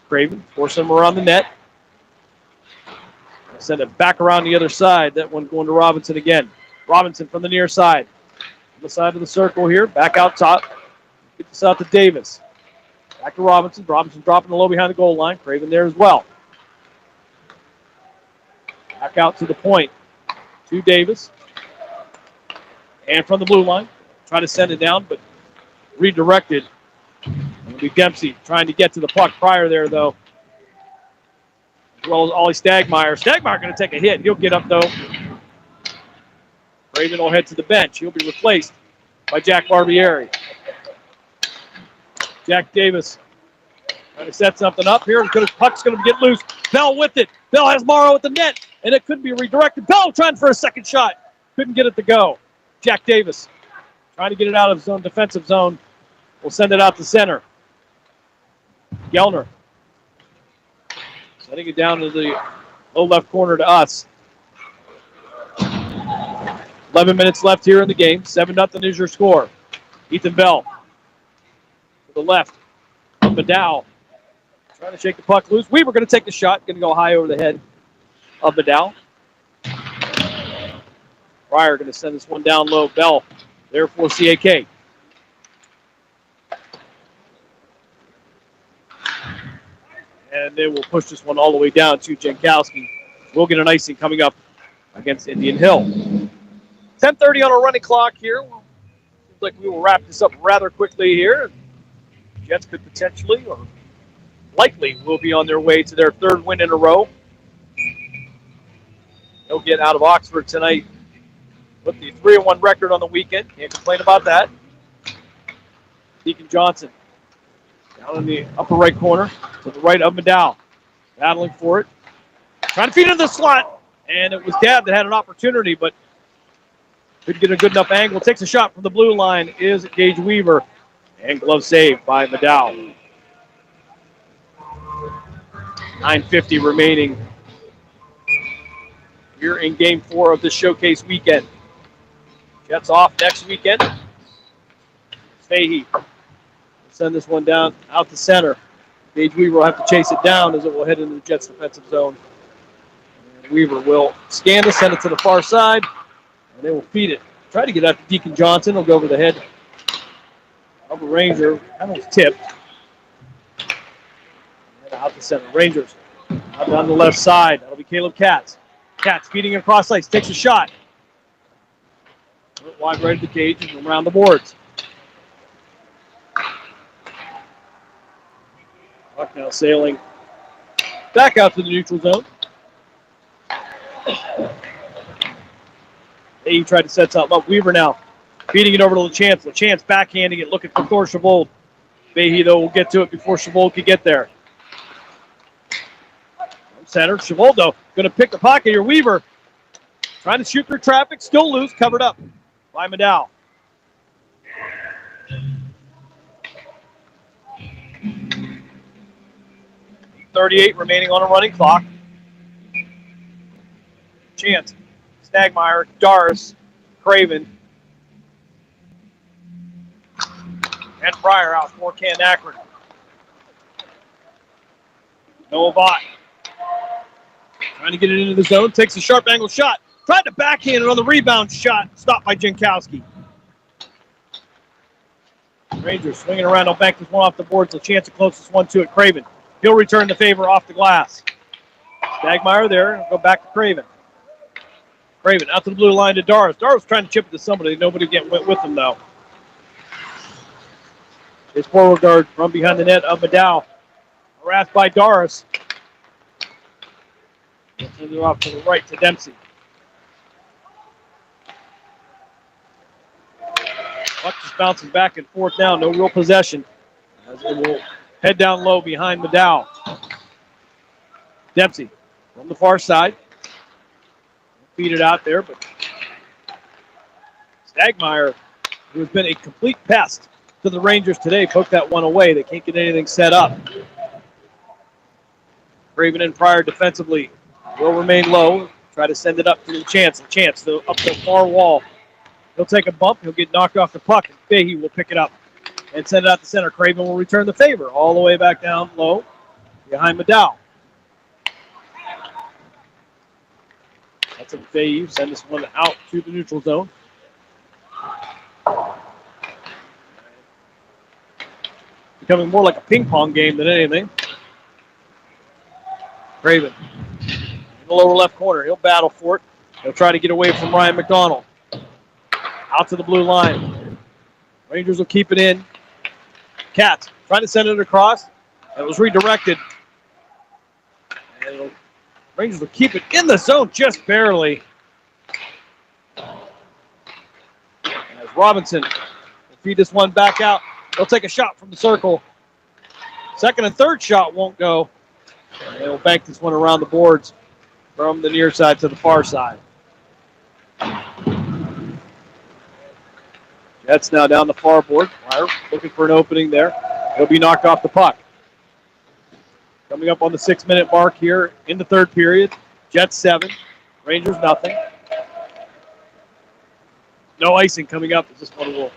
D: Craven forcing him around the net. Send it back around the other side. That one going to Robinson again. Robinson from the near side. On the side of the circle here. Back out top. Get this out to Davis. Back to Robinson. Robinson dropping the low behind the goal line. Craven there as well. Back out to the point. To Davis. And from the blue line. Try to send it down, but redirected. It'll be Dempsey trying to get to the puck prior there, though. As well as Ollie Stagmeyer. Stagmeyer going to take a hit. He'll get up, though. Craven will head to the bench. He'll be replaced by Jack Barbieri. Jack Davis trying to set something up here. Puck's going to get loose. Bell with it. Bell has Morrow at the net, and it could be redirected. Bell trying for a second shot. Couldn't get it to go. Jack Davis trying to get it out of zone, defensive zone. We'll send it out to center. Gellner setting it down to the low left corner to us. 11 minutes left here in the game. 7-0 is your score. Ethan Bell to the left. Maddow trying to shake the puck loose. Weaver going to take the shot. Going to go high over the head of Maddow. Pryor going to send this one down low. Bell there for CAK. And they will push this one all the way down to Jankowski. We'll get an icing coming up against Indian Hill. 10:30 on a running clock here. Seems like we will wrap this up rather quickly here. Jets could potentially or likely will be on their way to their third win in a row. They'll get out of Oxford tonight with the 3-1 record on the weekend. Can't complain about that. Deacon Johnson down in the upper right corner to the right of Maddow. Battling for it. Trying to feed into the slot. And it was Dab that had an opportunity, but couldn't get a good enough angle. Takes a shot from the blue line is Gage Weaver. And glove saved by Maddow. 9:50 remaining here in Game 4 of the Showcase weekend. Jets off next weekend. Fahey. Send this one down out to center. Gage Weaver will have to chase it down as it will head into the Jets' defensive zone. And Weaver will scan this, send it to the far side, and they will feed it. Try to get out to Deacon Johnson. He'll go over the head of a Ranger. That one's tipped. And out to center. Rangers out down the left side. That'll be Caleb Katz. Katz feeding it across ice. Takes a shot. Wide right of the cage and around the boards. Puck now sailing back out to the neutral zone. He tried to set something up. Weaver now feeding it over to LaChance. LaChance backhanding it, looking for Thor Chavold. Fahey, though, will get to it before Chavold can get there. Center. Chavold, though, going to pick the pocket here. Weaver trying to shoot through traffic. Still loose. Covered up by Maddow. .38 remaining on a running clock. Chance. Stagmeyer, Doris, Craven, and Pryor out for Canton Akron. Noah Vaught trying to get it into the zone, takes a sharp angle shot, tried to backhand it on the rebound shot, stopped by Jankowski. Rangers swinging around, they'll bank this one off the boards, a chance to close this one to it. Craven, he'll return the favor off the glass. Stagmeyer there, go back to Craven. Craven out to the blue line to Doris. Doris trying to chip it to somebody. Nobody went with him, though. His forward guard from behind the net of Maddow. Harassed by Doris. Sends it off to the right to Dempsey. Puck just bouncing back and forth now. No real possession. As it will head down low behind Maddow. Dempsey from the far side. Feed it out there, but Stagmeyer, who has been a complete pest to the Rangers today, poked that one away. They can't get anything set up. Craven and Pryor defensively will remain low. Try to send it up to Chance. Chance up the far wall. He'll take a bump. He'll get knocked off the puck. And Fahey will pick it up and send it out to center. Craven will return the favor all the way back down low behind Maddow. That's a Fahey. Send this one out to the neutral zone. Becoming more like a ping pong game than anything. Craven in the lower left corner. He'll battle for it. He'll try to get away from Ryan McDonald. Out to the blue line. Rangers will keep it in. Cats trying to send it across. It was redirected. And Rangers will keep it in the zone just barely. As Robinson will feed this one back out. They'll take a shot from the circle. Second and third shot won't go. And they'll bank this one around the boards from the near side to the far side. Jets now down the far board. Meyer looking for an opening there. He'll be knocked off the puck. Coming up on the 6-minute mark here in the third period. Jets 7, Rangers nothing. No icing coming up as this one will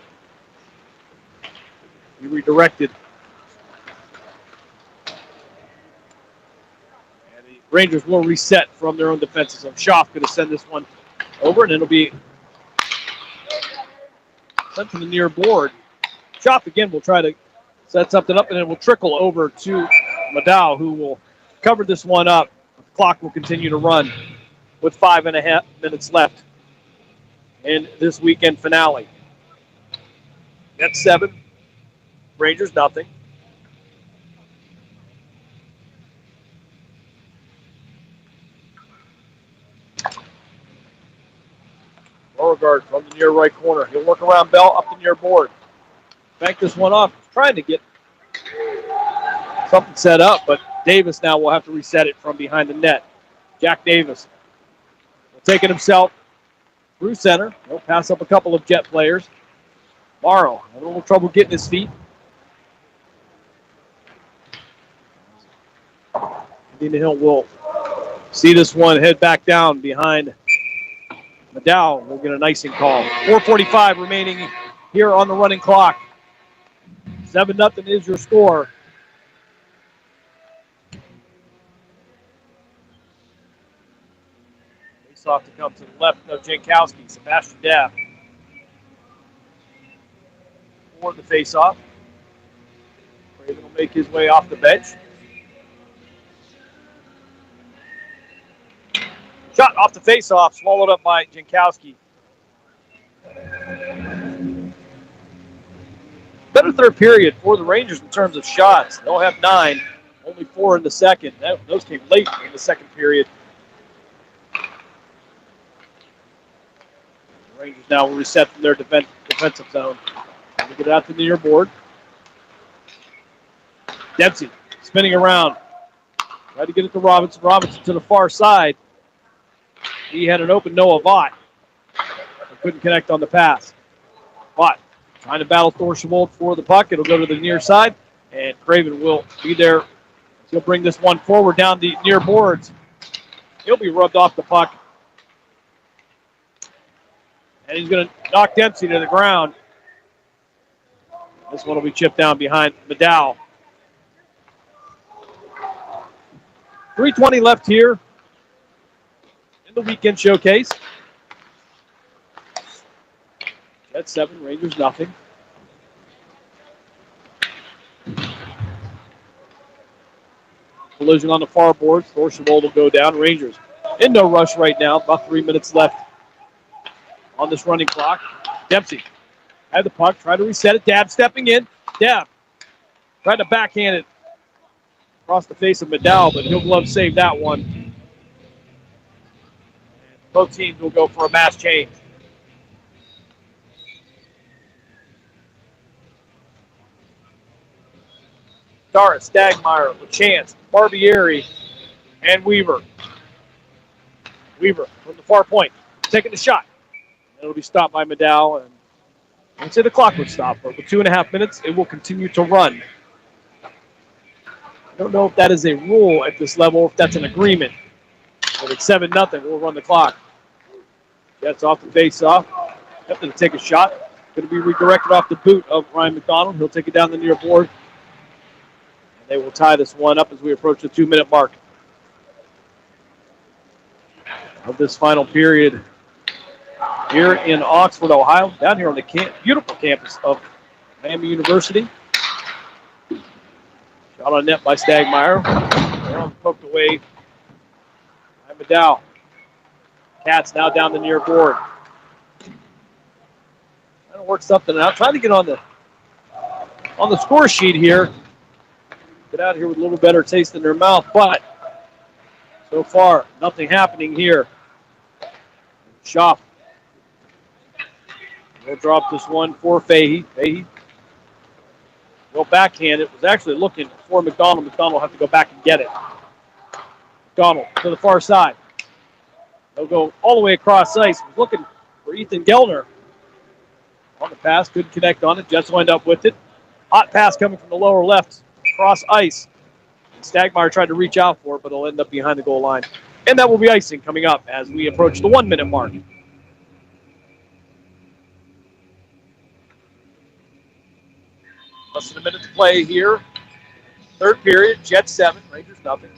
D: be redirected. And the Rangers will reset from their own defenses. So Schaaf going to send this one over, and it'll be sent to the near board. Schaaf again will try to set something up, and it will trickle over to Maddow, who will cover this one up. The clock will continue to run with 5.5 minutes left in this weekend finale. That's 7. Rangers nothing. Beauregard from the near right corner. He'll work around Bell up the near board. Bank this one off. He's trying to get something set up, but Davis now will have to reset it from behind the net. Jack Davis will take it himself through center. He'll pass up a couple of Jet players. Morrow having a little trouble getting his feet. Indian Hill will see this one head back down behind Maddow. Will get an icing call. 4:45 remaining here on the running clock. 7-0 is your score. Face off to come to the left of Jankowski. Sebastian Daff for the face off. Craven will make his way off the bench. Shot off the face off, swallowed up by Jankowski. Better third period for the Rangers in terms of shots. They'll have 9, only 4 in the second. Those came late in the second period. The Rangers now will reset from their defensive zone. They get it out to the near board. Dempsey spinning around. Tried to get it to Robinson. Robinson to the far side. He had an open Noah Vaught. Couldn't connect on the pass. Vaught trying to battle Thor Schwold for the puck. It'll go to the near side, and Craven will be there. He'll bring this one forward down the near boards. He'll be rubbed off the puck. And he's going to knock Dempsey to the ground. This one will be chipped down behind Maddow. 3:20 left here in the weekend showcase. Jets 7, Rangers nothing. Collision on the far boards. Thor Schwold will go down. Rangers in no rush right now. About 3 minutes left on this running clock. Dempsey had the puck. Try to reset it. Dab stepping in. Dab tried to backhand it across the face of Maddow, but he'll glove save that one. And both teams will go for a mass change. Doris, Stagmeyer, LaChance, Barbieri, and Weaver. Weaver from the far point, taking the shot. It'll be stopped by Maddow, and I'd say the clock would stop, but with 2.5 minutes, it will continue to run. I don't know if that is a rule at this level, if that's an agreement. But it's 7-0, we'll run the clock. Jets off the face-off. Have to take a shot. Going to be redirected off the boot of Ryan McDonald. He'll take it down the near board. And they will tie this one up as we approach the 2-minute mark of this final period here in Oxford, Ohio, down here on the beautiful campus of Miami University. Shot on net by Stagmeyer. Poked away by Maddow. Cats now down the near board. Trying to work something out. Trying to get on on the score sheet here. Get out of here with a little better taste in their mouth, but so far, nothing happening here. Shop. They'll drop this one for Fahey. Fahey will backhand. It was actually looking for McDonald. McDonald will have to go back and get it. McDonald to the far side. They'll go all the way across ice. Was looking for Ethan Gellner on the pass. Couldn't connect on it. Jets will end up with it. Hot pass coming from the lower left across ice. Stagmeyer tried to reach out for it, but it'll end up behind the goal line. And that will be icing coming up as we approach the 1 minute mark. Less than a minute to play here. Third period, Jets 7, Rangers nothing.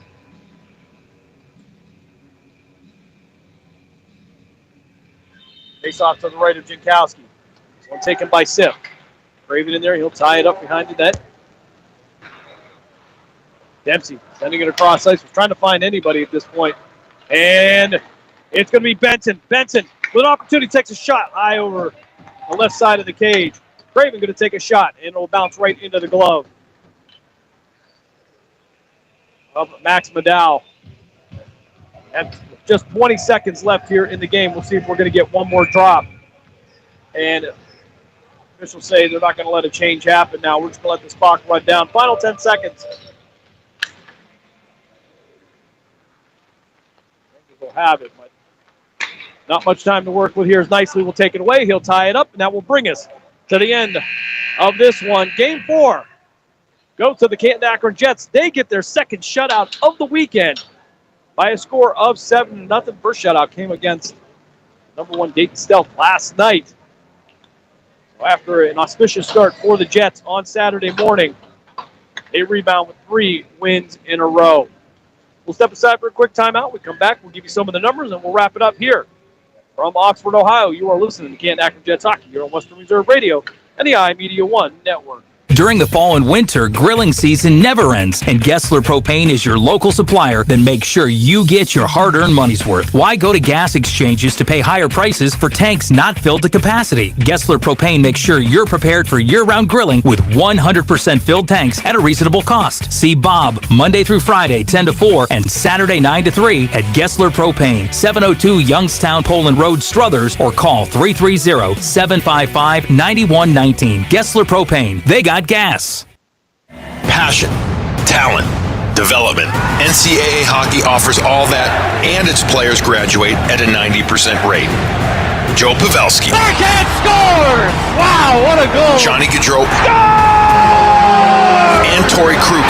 D: Face off to the right of Jankowski. This one taken by Sip. Craven in there, he'll tie it up behind the net. Dempsey sending it across ice. Was trying to find anybody at this point. And it's going to be Benson. Benson with an opportunity takes a shot high over the left side of the cage. Craven going to take a shot, and it'll bounce right into the glove of Max Maddow. And just 20 seconds left here in the game. We'll see if we're going to get one more drop. And officials say they're not going to let a change happen now. We're just going to let this clock run down. Final 10 seconds. We'll have it, but not much time to work with here. As Nicely will take it away. He'll tie it up, and that will bring us to the end of this one. Game 4 goes to the Canton Akron Jets. They get their second shutout of the weekend by a score of 7-0. First shutout came against number 1 Dayton Stealth last night. So after an auspicious start for the Jets on Saturday morning, they rebound with 3 wins in a row. We'll step aside for a quick timeout. We come back, we'll give you some of the numbers, and we'll wrap it up here. From Oxford, Ohio, you are listening to Canton Akron Jets Hockey here on Western Reserve Radio and the iMedia One Network.
E: During the fall and winter, grilling season never ends, and Gessler Propane is your local supplier that makes sure you get your hard-earned money's worth. Why go to gas exchanges to pay higher prices for tanks not filled to capacity? Gessler Propane makes sure you're prepared for year-round grilling with 100% filled tanks at a reasonable cost. See Bob Monday through Friday, 10 to 4, and Saturday, 9 to 3 at Gessler Propane, 702 Youngstown Poland Road, Struthers, or call 330-755-9119. Gessler Propane. They got gas.
G: Passion, talent, development. NCAA hockey offers all that, and its players graduate at a 90% rate. Joe Pavelski.
H: Backhand score! Wow, what a goal!
G: Johnny Gaudreau. And Torrey Krug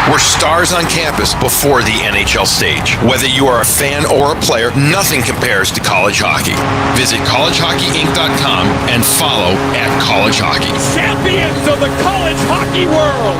G: were stars on campus before the NHL stage. Whether you are a fan or a player, nothing compares to college hockey. Visit collegehockeyinc.com and follow @College Hockey.
H: Champions of the college hockey world!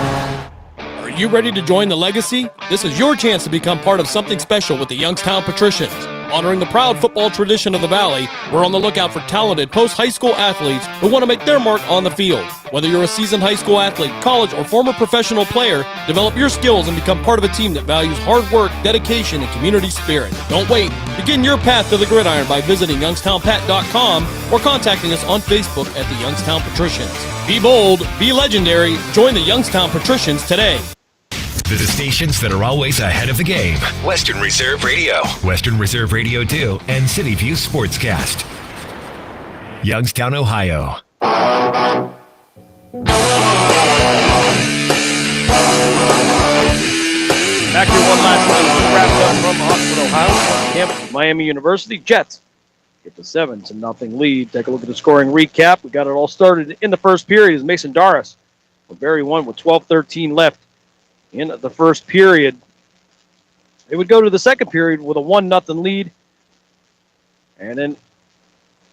F: Are you ready to join the legacy? This is your chance to become part of something special with the Youngstown Patricians. Honoring the proud football tradition of the Valley, we're on the lookout for talented post-high school athletes who want to make their mark on the field. Whether you're a seasoned high school athlete, college, or former professional player, develop your skills and become part of a team that values hard work, dedication, and community spirit. Don't wait. Begin your path to the gridiron by visiting youngstownpat.com or contacting us on Facebook at the Youngstown Patricians. Be bold, be legendary, join the Youngstown Patricians today.
J: The stations that are always ahead of the game.
S: Western Reserve Radio.
J: Western Reserve Radio 2 and City View Sportscast. Youngstown, Ohio.
D: Back here one last time. We wrapped up from Oxford, Ohio. Campus, Miami University. Jets get the 7-0 lead. Take a look at the scoring recap. We got it all started in the first period as Mason Doris with Barry won with 12:13 left in the first period. They would go to the second period with a 1-0 lead. And then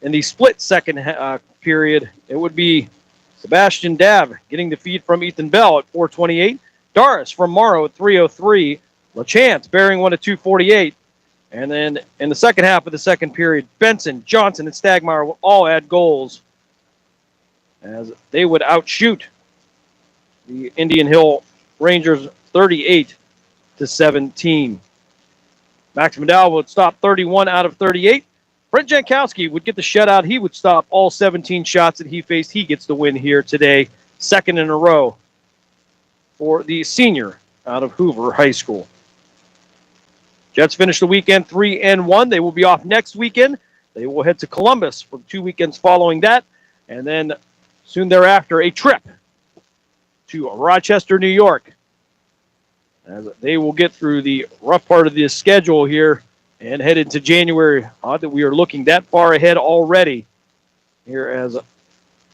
D: in the split second period, it would be Sebastian Dav getting the feed from Ethan Bell at 4:28. Doris from Morrow at 3:03. LaChance bearing one at 2:48. And then in the second half of the second period, Benson, Johnson, and Stagmeyer will all add goals as they would outshoot the Indian Hill Rangers 38-17. Max Maddow would stop 31 out of 38. Brent Jankowski would get the shutout. He would stop all 17 shots that he faced. He gets the win here today, second in a row for the senior out of Hoover High School. Jets finish the weekend 3-1. They will be off next weekend. They will head to Columbus for the 2 weekends following that. And then soon thereafter, a trip to Rochester, New York, as they will get through the rough part of this schedule here and head into January. Odd that we are looking that far ahead already here as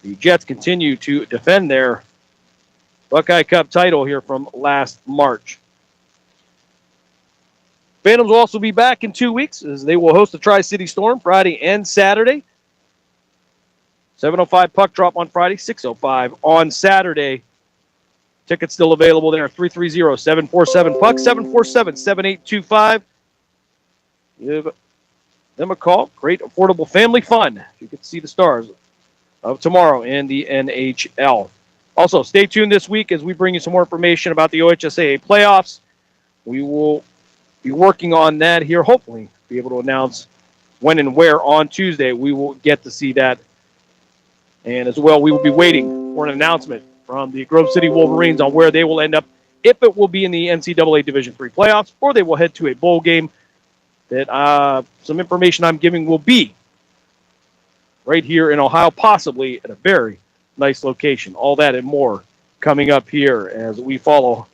D: the Jets continue to defend their Buckeye Cup title here from last March. Phantoms will also be back in 2 weeks as they will host the Tri-City Storm Friday and Saturday. 7:05 puck drop on Friday, 6:05 on Saturday. Tickets still available there, 330-747-PUCK, 747-7825. Give them a call. Great, affordable family fun. You get to see the Stars of tomorrow in the NHL. Also, stay tuned this week as we bring you some more information about the OHSAA playoffs. We will be working on that here, hopefully be able to announce when and where on Tuesday we will get to see that. And as well, we will be waiting for an announcement from the Grove City Wolverines on where they will end up, if it will be in the NCAA Division III playoffs, or they will head to a bowl game. That some information I'm giving will be right here in Ohio, possibly at a very nice location. All that and more coming up here as we follow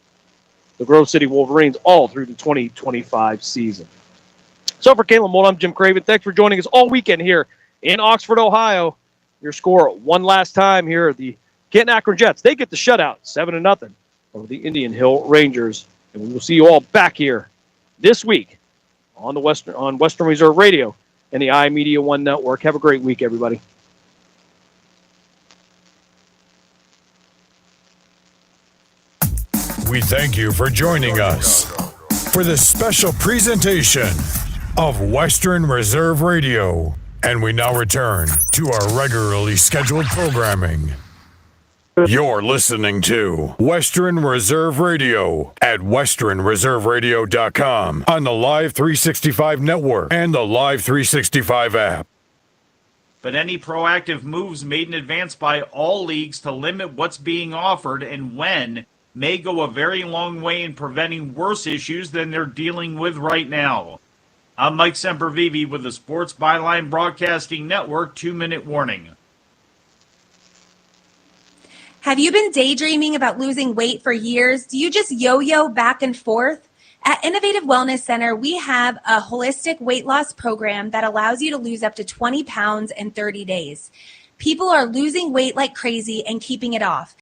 D: the Grove City Wolverines all through the 2025 season. So for Caitlin Mold, I'm Jim Craven. Thanks for joining us all weekend here in Oxford, Ohio. Your score one last time here at the Canton Akron Jets. They get the shutout, 7-0 over the Indian Hill Rangers. And we will see you all back here this week on the Western Reserve Radio and the iMedia One Network. Have a great week, everybody.
Q: We thank you for joining us for this special presentation of Western Reserve Radio. And we now return to our regularly scheduled programming. You're listening to Western Reserve Radio at westernreserveradio.com on the Live 365 network and the Live 365 app.
T: But any proactive moves made in advance by all leagues to limit what's being offered and when may go a very long way in preventing worse issues than they're dealing with right now. I'm Mike Sempervive with the Sports Byline Broadcasting Network 2-minute warning.
U: Have you been daydreaming about losing weight for years? Do you just yo-yo back and forth? At Innovative Wellness Center, we have a holistic weight loss program that allows you to lose up to 20 pounds in 30 days. People are losing weight like crazy and keeping it off.